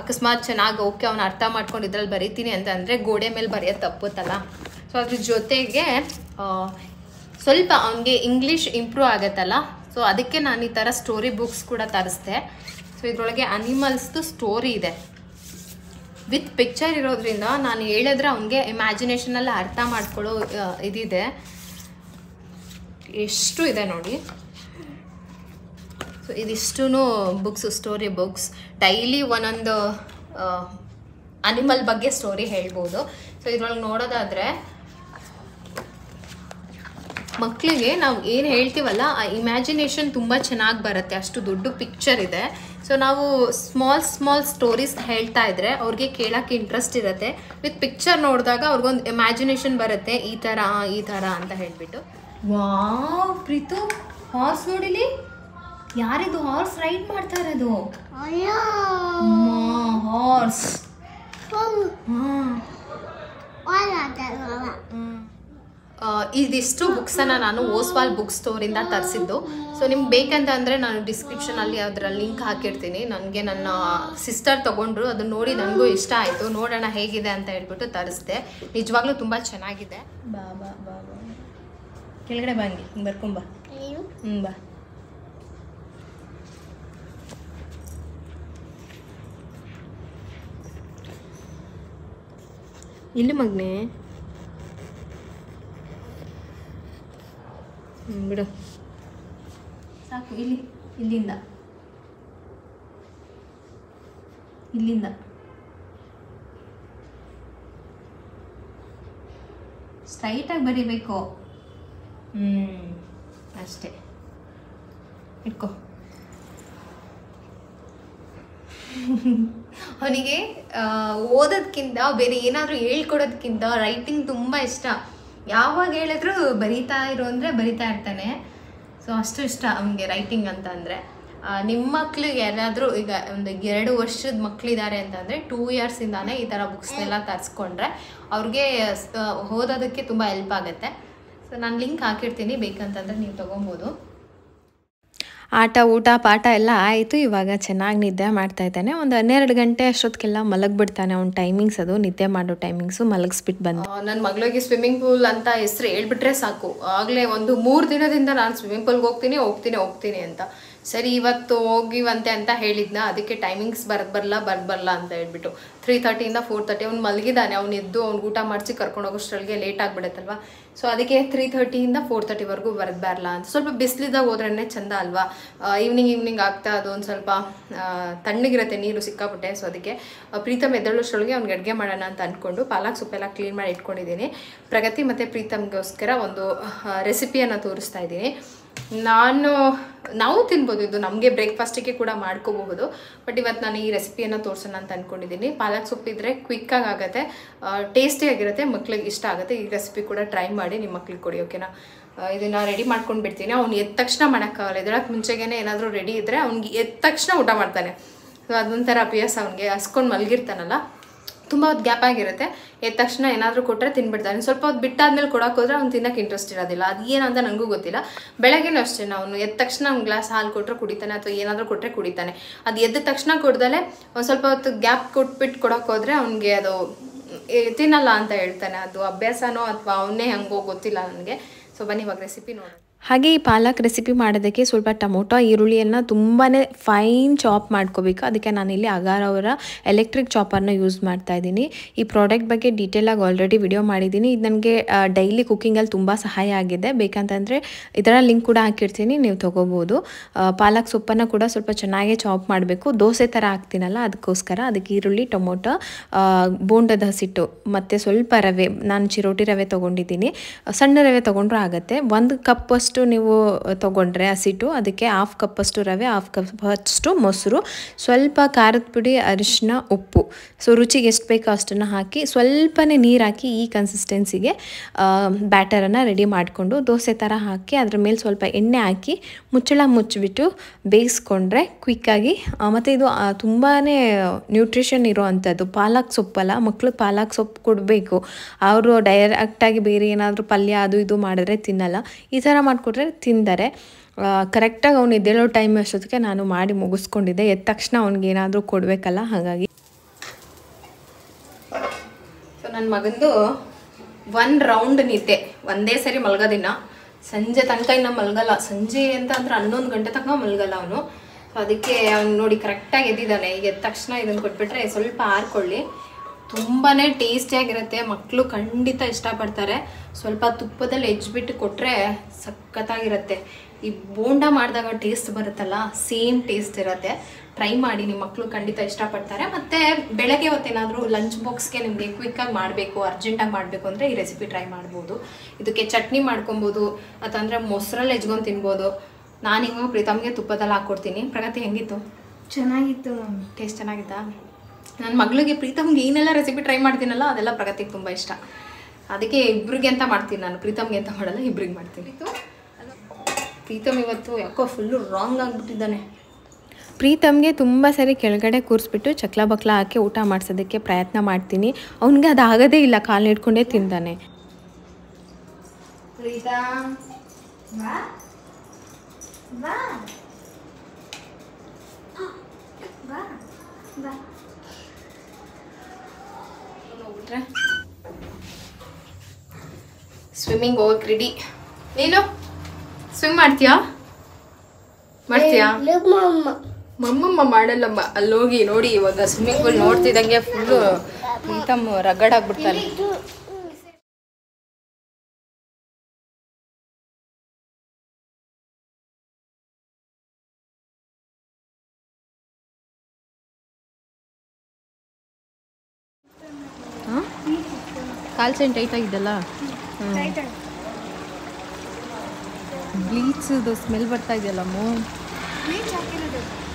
ಅಕಸ್ಮಾತ್ ಚೆನ್ನಾಗಿ ಓಕೆ ಅವ್ನು ಅರ್ಥ ಮಾಡ್ಕೊಂಡು ಇದ್ರಲ್ಲಿ ಬರೀತೀನಿ ಅಂತ ಅಂದರೆ ಗೋಡೆ ಮೇಲೆ ಬರೆಯೋದು ತಪ್ಪುತ್ತಲ್ಲ. ಸೊ ಅದ್ರ ಜೊತೆಗೆ ಸ್ವಲ್ಪ ಅವನಿಗೆ ಇಂಗ್ಲೀಷ್ ಇಂಪ್ರೂವ್ ಆಗುತ್ತಲ್ಲ, ಸೊ ಅದಕ್ಕೆ ನಾನು ಈ ಥರ ಸ್ಟೋರಿ ಬುಕ್ಸ್ ಕೂಡ ತರಿಸ್ದೆ. ಸೊ ಇದರೊಳಗೆ ಅನಿಮಲ್ಸ್ದು ಸ್ಟೋರಿ ಇದೆ ವಿತ್ ಪಿಕ್ಚರ್ ಇರೋದ್ರಿಂದ ನಾನು ಹೇಳಿದ್ರೆ ಅವನಿಗೆ ಇಮ್ಯಾಜಿನೇಷನಲ್ಲಿ ಅರ್ಥ ಮಾಡ್ಕೊಳ್ಳೋ ಇದಿದೆ. ಎಷ್ಟು ಇದೆ ನೋಡಿ. ಸೊ ಇದಿಷ್ಟು ಬುಕ್ಸ್, ಸ್ಟೋರಿ ಬುಕ್ಸ್, ಡೈಲಿ ಒಂದೊಂದು ಅನಿಮಲ್ ಬಗ್ಗೆ ಸ್ಟೋರಿ ಹೇಳ್ಬೋದು. ಸೊ ಇದ್ರೊಳಗೆ ನೋಡೋದಾದರೆ ಮಕ್ಕಳಿಗೆ ನಾವು ಏನು ಹೇಳ್ತೀವಲ್ಲ ಆ ಇಮ್ಯಾಜಿನೇಷನ್ ತುಂಬ ಚೆನ್ನಾಗಿ ಬರುತ್ತೆ, ಅಷ್ಟು ದೊಡ್ಡ ಪಿಕ್ಚರ್ ಇದೆ. ಸೊ ನಾವು ಸ್ಮಾಲ್ ಸ್ಟೋರೀಸ್ ಹೇಳ್ತಾ ಇದ್ರೆ ಅವ್ರಿಗೆ ಕೇಳೋಕ್ಕೆ ಇಂಟ್ರೆಸ್ಟ್ ಇರುತ್ತೆ. ವಿತ್ ಪಿಕ್ಚರ್ ನೋಡಿದಾಗ ಅವ್ರಿಗೊಂದು ಇಮ್ಯಾಜಿನೇಷನ್ ಬರುತ್ತೆ, ಈ ಥರ ಅಂತ ಹೇಳ್ಬಿಟ್ಟು. ವಾವ್ ಪ್ರೀತು, ಹಾರ್ಸ್ ನೋಡಿಲಿ, ಯಾರಿದು ಹಾರ್ಸ್ ರೈಡ್ ಮಾಡ್ತಾ ಇರೋದು? ಹಾರ್ಸ್. ಇದಿಷ್ಟು ಬುಕ್ಸನ್ನು ನಾನು ಓಸ್ವಾಲ್ ಬುಕ್ ಸ್ಟೋರಿಂದ ತರಿಸಿದ್ದು. ಸೊ ನಿಮ್ಗೆ ಬೇಕಂತ ಅಂದರೆ ನಾನು ಡಿಸ್ಕ್ರಿಪ್ಷನಲ್ಲಿ ಅದರ ಲಿಂಕ್ ಹಾಕಿರ್ತೀನಿ. ನನಗೆ ನನ್ನ ಸಿಸ್ಟರ್ ತೊಗೊಂಡ್ರು, ಅದನ್ನ ನೋಡಿ ನನಗೂ ಇಷ್ಟ ಆಯಿತು, ನೋಡೋಣ ಹೇಗಿದೆ ಅಂತ ಹೇಳ್ಬಿಟ್ಟು ತರಿಸ್ದೆ. ನಿಜವಾಗ್ಲೂ ತುಂಬ ಚೆನ್ನಾಗಿದೆ. ಬಾ ಬಾ ಬಾ ಬಾ ಕೆಳಗಡೆ ಬಂಗಿ ಬರ್ಕೊಂಬ. ಬಾ. ಇಲ್ಲಿ ಮಗನೇ ಬಿಡು ಸಾಕು. ಇಲ್ಲಿಂದ ಸ್ಟ್ರೈಟಾಗಿ ಬರಿಬೇಕು. ಅಷ್ಟೇ ಇಟ್ಕೋ. ಅವನಿಗೆ ಓದೋದಕ್ಕಿಂತ ಬೇರೆ ಏನಾದರೂ ಹೇಳ್ಕೊಡೋದಕ್ಕಿಂತ ರೈಟಿಂಗ್ ತುಂಬ ಇಷ್ಟ. ಯಾವಾಗ ಹೇಳಿದ್ರು ಬರಿತಾ ಇರೋ ಅಂದರೆ ಬರಿತಾ ಇರ್ತಾನೆ. ಸೊ ಅಷ್ಟು ಇಷ್ಟ ಅವನಿಗೆ ರೈಟಿಂಗ್ ಅಂತ ಅಂದರೆ. ನಿಮ್ಮ ಮಕ್ಳಿಗೆ ಯಾರಾದರೂ ಈಗ ಒಂದು 2 ವರ್ಷದ ಮಕ್ಕಳಿದ್ದಾರೆ ಅಂತಂದರೆ 2 ಇಯರ್ಸಿಂದಾನೇ ಈ ಥರ ಬುಕ್ಸ್ನೆಲ್ಲ ತರಿಸ್ಕೊಂಡ್ರೆ ಅವ್ರಿಗೆ ಓದೋದಕ್ಕೆ ತುಂಬ ಹೆಲ್ಪ್ ಆಗುತ್ತೆ. ಸೊ ನಾನು ಲಿಂಕ್ ಹಾಕಿರ್ತೀನಿ, ಬೇಕಂತಂದರೆ ನೀವು ತೊಗೊಬೋದು. ಆಟ ಊಟ ಪಾಠ ಎಲ್ಲ ಆಯಿತು. ಇವಾಗ ಚೆನ್ನಾಗಿ ನಿದ್ದೆ ಮಾಡ್ತಾಯಿದ್ದಾನೆ. ಒಂದು 12 ಗಂಟೆ ಅಷ್ಟೊತ್ತಿಗೆಲ್ಲ ಮಲಗಿಬಿಡ್ತಾನೆ. ಅವ್ನ ಟೈಮಿಂಗ್ಸ್ ಅದು ನಿದ್ದೆ ಮಾಡೋ ಟೈಮಿಂಗ್ಸು. ಮಲಗಿಸ್ಬಿಟ್ಟು ಬಂದು ನನ್ನ ಮಗಳಿಗೆ ಸ್ವಿಮ್ಮಿಂಗ್ ಪೂಲ್ ಅಂತ ಹೆಸರು ಹೇಳ್ಬಿಟ್ರೆ ಸಾಕು, ಆಗಲೇ ಒಂದು 3 ದಿನದಿಂದ ನಾನು ಸ್ವಿಮ್ಮಿಂಗ್ ಪೂಲ್ಗೆ ಹೋಗ್ತೀನಿ ಅಂತ. ಸರಿ ಇವತ್ತು ಹೋಗಿವಂತೆ ಅಂತ ಹೇಳಿದ್ನ, ಅದಕ್ಕೆ ಟೈಮಿಂಗ್ಸ್ ಬರಲ್ಲ ಅಂತ ಹೇಳ್ಬಿಟ್ಟು 3:30 4:30 ಅವ್ನು ಮಲಗಿದ್ದಾನೆ. ಅವ್ನು ಎದ್ದು ಅವ್ನಿಗೆ ಊಟ ಮಾಡಿಸಿ ಕರ್ಕೊಂಡು ಹೋಗೋಷ್ಟರೊಳಗೆ ಲೇಟ್ ಆಗಿಬಿಡುತ್ತಲ್ವ. ಸೊ ಅದಕ್ಕೆ 3:30 4:30ವರೆಗೂ ಬರಲ್ಲ ಅಂತ. ಸ್ವಲ್ಪ ಬಿಸಿಲಿದಾಗ ಹೋದ್ರೇ ಚೆಂದ ಅಲ್ವಾ. ಈವ್ನಿಂಗ್ ಆಗ್ತಾ ಅದು ಒಂದು ಸ್ವಲ್ಪ ತಣ್ಣಗಿರುತ್ತೆ ನೀರು ಸಿಕ್ಕಾಬಿಟ್ಟೆ. ಸೊ ಅದಕ್ಕೆ ಪ್ರೀತಮ್ ಎದ್ದೇಳೋಷ್ಟರೊಳಗೆ ಅವ್ನಿಗೆ ಅಡುಗೆ ಮಾಡೋಣ ಅಂತ ಅಂದ್ಕೊಂಡು ಪಾಲಕ್ ಸೊಪ್ಪೆಲ್ಲ ಕ್ಲೀನ್ ಮಾಡಿ ಇಟ್ಕೊಂಡಿದ್ದೀನಿ. ಪ್ರಗತಿ ಮತ್ತು ಪ್ರೀತಮ್ಗೋಸ್ಕರ ಒಂದು ರೆಸಿಪಿಯನ್ನು ತೋರಿಸ್ತಾ ಇದ್ದೀನಿ. ನಾವು ತಿನ್ಬೋದು, ಇದು ನಮಗೆ ಬ್ರೇಕ್ಫಾಸ್ಟಿಗೆ ಕೂಡ ಮಾಡ್ಕೋಬಹುದು. ಬಟ್ ಇವತ್ತು ನಾನು ಈ ರೆಸಿಪಿಯನ್ನು ತೋರಿಸೋಣ ಅಂತ ಅಂದ್ಕೊಂಡಿದ್ದೀನಿ. ಪಾಲಕ್ ಸೊಪ್ಪಿದ್ರೆ ಕ್ವಿಕ್ಕಾಗಿ ಆಗುತ್ತೆ, ಟೇಸ್ಟಿಯಾಗಿರುತ್ತೆ, ಮಕ್ಳಿಗೆ ಇಷ್ಟ ಆಗುತ್ತೆ. ಈ ರೆಸಿಪಿ ಕೂಡ ಟ್ರೈ ಮಾಡಿ ನಿಮ್ಮ ಮಕ್ಳಿಗೆ ಕೊಡಿ, ಓಕೆನಾ. ಇದನ್ನು ರೆಡಿ ಮಾಡ್ಕೊಂಡು ಬಿಡ್ತೀನಿ. ಅವ್ನು ಎದ್ದ ತಕ್ಷಣ ಮಾಡೋಕ್ಕಾಗಲ್ಲ, ಎದ್ದೇಳಕ್ಕೆ ಮುಂಚೆಗೇ ಏನಾದರೂ ರೆಡಿ ಇದ್ದರೆ ಅವ್ನಿಗೆ ಎದ್ದ ತಕ್ಷಣ ಊಟ ಮಾಡ್ತಾನೆ. ಸೊ ಅದೊಂಥರ ಅಭ್ಯಾಸ ಅವ್ನಿಗೆ. ಹಸ್ಕೊಂಡು ಮಲಗಿರ್ತಾನಲ್ಲ, ತುಂಬ ಹೊತ್ತು ಗ್ಯಾಪ್ ಆಗಿರುತ್ತೆ. ಎದ್ದ ತಕ್ಷಣ ಏನಾದರೂ ಕೊಟ್ಟರೆ ತಿನ್ಬಿಡ್ತಾನೆ. ಸ್ವಲ್ಪ ಹೊತ್ತು ಬಿಟ್ಟಾದ್ಮೇಲೆ ಕೊಡೋಕೆ ಹೋದ್ರೆ ಅವ್ನು ತಿನ್ನೋಕೆ ಇಂಟ್ರೆಸ್ಟ್ ಇರೋದಿಲ್ಲ. ಅದು ಏನಂತ ನನಗೂ ಗೊತ್ತಿಲ್ಲ. ಬೆಳಗ್ಗೆನೂ ಅಷ್ಟೇ, ಅವನು ಎದ್ದ ತಕ್ಷಣ ಒಂದು ಗ್ಲಾಸ್ ಹಾಲು ಕೊಟ್ಟರೆ ಕುಡಿತಾನೆ, ಅಥವಾ ಏನಾದರೂ ಕೊಟ್ಟರೆ ಕುಡಿತಾನೆ. ಅದು ಎದ್ದ ತಕ್ಷಣ ಕೊಡ್ದಲೆ ಒಂದು ಸ್ವಲ್ಪ ಹೊತ್ತು ಗ್ಯಾಪ್ ಕೊಟ್ಬಿಟ್ಟು ಕೊಡೋಕೆ ಹೋದರೆ ಅವ್ನಿಗೆ ಅದು ತಿನ್ನಲ್ಲ ಅಂತ ಹೇಳ್ತಾನೆ. ಅದು ಅಭ್ಯಾಸನೋ ಅಥವಾ ಅವನೇ ಹಂಗೋ ಗೊತ್ತಿಲ್ಲ ನನಗೆ. ಸೊ ಬನ್ನಿ ಇವಾಗ ರೆಸಿಪಿ ನೋಡಿ. ಹಾಗೆ ಈ ಪಾಲಕ್ ರೆಸಿಪಿ ಮಾಡೋದಕ್ಕೆ ಸ್ವಲ್ಪ ಟೊಮೊಟೊ ಈರುಳ್ಳಿಯನ್ನು ತುಂಬಾ ಫೈನ್ ಚಾಪ್ ಮಾಡ್ಕೋಬೇಕು. ಅದಕ್ಕೆ ನಾನಿಲ್ಲಿ ಅಗಾರ್ ಅವರ ಎಲೆಕ್ಟ್ರಿಕ್ ಚಾಪರ್ನ ಯೂಸ್ ಮಾಡ್ತಾ ಇದ್ದೀನಿ. ಈ ಪ್ರಾಡಕ್ಟ್ ಬಗ್ಗೆ ಡೀಟೇಲಾಗಿ ಆಲ್ರೆಡಿ ವಿಡಿಯೋ ಮಾಡಿದ್ದೀನಿ. ಇದು ನನಗೆ ಡೈಲಿ ಕುಕ್ಕಿಂಗಲ್ಲಿ ತುಂಬ ಸಹಾಯ ಆಗಿದೆ. ಬೇಕಂತಂದರೆ ಇದರ ಲಿಂಕ್ ಕೂಡ ಹಾಕಿರ್ತೀನಿ, ನೀವು ತೊಗೋಬೋದು. ಪಾಲಕ್ ಸೊಪ್ಪನ್ನು ಕೂಡ ಸ್ವಲ್ಪ ಚೆನ್ನಾಗೇ ಚಾಪ್ ಮಾಡಬೇಕು. ದೋಸೆ ಥರ ಹಾಕ್ತೀನಲ್ಲ ಅದಕ್ಕೋಸ್ಕರ. ಅದಕ್ಕೆ ಈರುಳ್ಳಿ, ಟೊಮೊಟೊ, ಬೋಂಡದ ಹಸಿಟ್ಟು ಮತ್ತು ಸ್ವಲ್ಪ ರವೆ, ನಾನು ಚಿರೋಟಿ ರವೆ ತೊಗೊಂಡಿದ್ದೀನಿ. ಸಣ್ಣ ರವೆ ತೊಗೊಂಡ್ರೂ ಆಗುತ್ತೆ. 1 ಕಪ್ಪಷ್ಟು ನೀವು ತೊಗೊಂಡ್ರೆ ಹಸಿಟ್ಟು, ಅದಕ್ಕೆ 1/2 ಕಪ್ಪಷ್ಟು ರವೆ, 1/2 ಕಪ್ಪಷ್ಟು ಮೊಸರು, ಸ್ವಲ್ಪ ಖಾರದ ಪುಡಿ, ಅರಿಶಿನ, ಉಪ್ಪು. ಸೊ ರುಚಿಗೆ ಎಷ್ಟು ಬೇಕೋ ಅಷ್ಟನ್ನು ಹಾಕಿ ಸ್ವಲ್ಪನೇ ನೀರು ಹಾಕಿ ಈ ಕನ್ಸಿಸ್ಟೆನ್ಸಿಗೆ ಬ್ಯಾಟರನ್ನು ರೆಡಿ ಮಾಡಿಕೊಂಡು ದೋಸೆ ಥರ ಹಾಕಿ ಅದ್ರ ಮೇಲೆ ಸ್ವಲ್ಪ ಎಣ್ಣೆ ಹಾಕಿ ಮುಚ್ಚಿಬಿಟ್ಟು ಬೇಯಿಸ್ಕೊಂಡ್ರೆ ಕ್ವಿಕ್ಕಾಗಿ. ಮತ್ತು ಇದು ತುಂಬಾ ನ್ಯೂಟ್ರಿಷನ್ ಇರೋ ಅಂಥದ್ದು. ಪಾಲಕ್ ಸೊಪ್ಪಲ್ಲ, ಮಕ್ಳಿಗೆ ಪಾಲಕ್ ಸೊಪ್ಪು ಕೊಡಬೇಕು. ಅವರು ಡೈರೆಕ್ಟಾಗಿ ಬೇರೆ ಏನಾದರೂ ಪಲ್ಯ ಅದು ಇದು ಮಾಡಿದ್ರೆ ತಿನ್ನಲ್ಲ. ಈ ಥರ ಮಾಡಿಕೊಟ್ರೆ ತಿಂದರೆ. ಕರೆಕ್ಟಾಗಿ ಅವ್ನು ಎದ್ದೇಳೋ ಟೈಮ್ ಅಷ್ಟೊತ್ತಿಗೆ ನಾನು ಮಾಡಿ ಮುಗಿಸ್ಕೊಂಡಿದ್ದೆ. ಎದ್ದ ತಕ್ಷಣ ಅವ್ನಿಗೆ ಏನಾದರೂ ಕೊಡಬೇಕಲ್ಲ, ಹಾಗಾಗಿ. ಸೊ ನನ್ನ ಮಗಂದು 1 ರೌಂಡ್ ನಿದ್ದೆ, ಒಂದೇ ಸರಿ ಮಲಗೋದಿನ. ಸಂಜೆ ತನಕ ಇನ್ನು ಮಲಗಲ್ಲ. ಸಂಜೆ ಅಂತ ಅಂದ್ರೆ 11 ಗಂಟೆ ತನಕ ಮಲಗಲ್ಲ ಅವನು. ಸೊ ಅದಕ್ಕೆ ಅವ್ನು ನೋಡಿ ಕರೆಕ್ಟಾಗಿ ಎದ್ದಿದ್ದಾನೆ. ಈಗ ಎದ್ದ ತಕ್ಷಣ ಇದನ್ನು ಕೊಟ್ಬಿಟ್ರೆ ಸ್ವಲ್ಪ ಆರ್ಕೊಳ್ಳಿ. ತುಂಬಾ ಟೇಸ್ಟಿಯಾಗಿರುತ್ತೆ, ಮಕ್ಕಳು ಖಂಡಿತ ಇಷ್ಟಪಡ್ತಾರೆ. ಸ್ವಲ್ಪ ತುಪ್ಪದಲ್ಲಿ ಹೆಜ್ಬಿಟ್ಟು ಕೊಟ್ಟರೆ ಸಖತ್ತಾಗಿರುತ್ತೆ. ಈ ಬೋಂಡ ಮಾಡಿದಾಗ ಟೇಸ್ಟ್ ಬರುತ್ತಲ್ಲ, ಸೇಮ್ ಟೇಸ್ಟ್ ಇರುತ್ತೆ. ಟ್ರೈ ಮಾಡಿ, ನಿಮ್ಮ ಮಕ್ಕಳು ಖಂಡಿತ ಇಷ್ಟಪಡ್ತಾರೆ. ಮತ್ತು ಬೆಳಗ್ಗೆ ಹೊತ್ತೇನಾದರೂ ಲಂಚ್ ಬಾಕ್ಸ್ಗೆ ನಿಮಗೆ ಕ್ವಿಕ್ಕಾಗಿ ಮಾಡಬೇಕು, ಅರ್ಜೆಂಟಾಗಿ ಮಾಡಬೇಕು ಅಂದರೆ ಈ ರೆಸಿಪಿ ಟ್ರೈ ಮಾಡ್ಬೋದು. ಇದಕ್ಕೆ ಚಟ್ನಿ ಮಾಡ್ಕೊಬೋದು, ಅಥವಾ ಮೊಸರಲ್ಲಿ ಹೆಚ್ಕೊಂಡು ತಿನ್ಬೋದು. ನಾನಿವಾಗ ಪ್ರೀತಮ್ಗೆ ತುಪ್ಪದಲ್ಲಿ ಹಾಕ್ಕೊಡ್ತೀನಿ. ಪ್ರಗತಿ ಹೆಂಗಿತ್ತು? ಚೆನ್ನಾಗಿತ್ತು. ಟೇಸ್ಟ್ ಚೆನ್ನಾಗಿತ್ತಾ? ನನ್ನ ಮಗಳಿಗೆ ಪ್ರೀತಮ್ಗೆ ಏನೆಲ್ಲ ರೆಸಿಪಿ ಟ್ರೈ ಮಾಡ್ತೀನಲ್ಲ ಅದೆಲ್ಲ ಪ್ರಗತಿಗೆ ತುಂಬ ಇಷ್ಟ. ಅದಕ್ಕೆ ಇಬ್ರಿಗೆ ಅಂತ ಮಾಡ್ತೀನಿ ನಾನು, ಪ್ರೀತಮ್ಗೆ ಅಂತ ಮಾಡಲ್ಲ, ಇಬ್ರಿಗೆ ಮಾಡ್ತೀನಿ. ಪ್ರೀತಮ್ ಇವತ್ತು ಯಾಕೋ ಫುಲ್ಲು ರಾಂಗ್ ಆಗಿಬಿಟ್ಟಿದ್ದಾನೆ. ಪ್ರೀತಮ್ಗೆ ತುಂಬ ಸರಿ ಕೆಳಗಡೆ ಕೂರಿಸ್ಬಿಟ್ಟು ಚಕ್ಲ ಬಕ್ಲ ಹಾಕಿ ಊಟ ಮಾಡಿಸೋದಕ್ಕೆ ಪ್ರಯತ್ನ ಮಾಡ್ತೀನಿ. ಅವನಿಗೆ ಅದು ಆಗೋದೇ ಇಲ್ಲ, ಕಾಲು ಹಿಡ್ಕೊಂಡೇ ತಿಂತಾನೆ. ಪ್ರೀತಮ್ ಸ್ವಿಮ್ಮಿಂಗ್ ಹೋಗಕ್ಕೆ ರೆಡಿ. ನೀನು ಸ್ವಿಮ್ ಮಾಡ್ತೀಯಾ? ಮಮ್ಮಮ್ಮ ಮಾಡಲ್ಲಮ್ಮ. ಅಲ್ಲೋಗಿ ನೋಡಿ ಇವಾಗ ಸ್ವಿಮ್ಮಿಂಗ್ ಪೂಲ್ ನೋಡ್ತಿದ್ದಂಗೆ ಫುಲ್ಲು ಪ್ರೀತಮ್ ರಗಡಾಗ್ಬಿಡ್ತಾನೆ. ಕಾಲ್ ಸೆಂಟ್ ಟೈಟ್ ಆಗಿದ್ದಲ್ಲ, ಬ್ಲೀಚ್ದು ಸ್ಮೆಲ್ ಬರ್ತಾ ಇದೆಯಲ್ಲಮ್ಮ.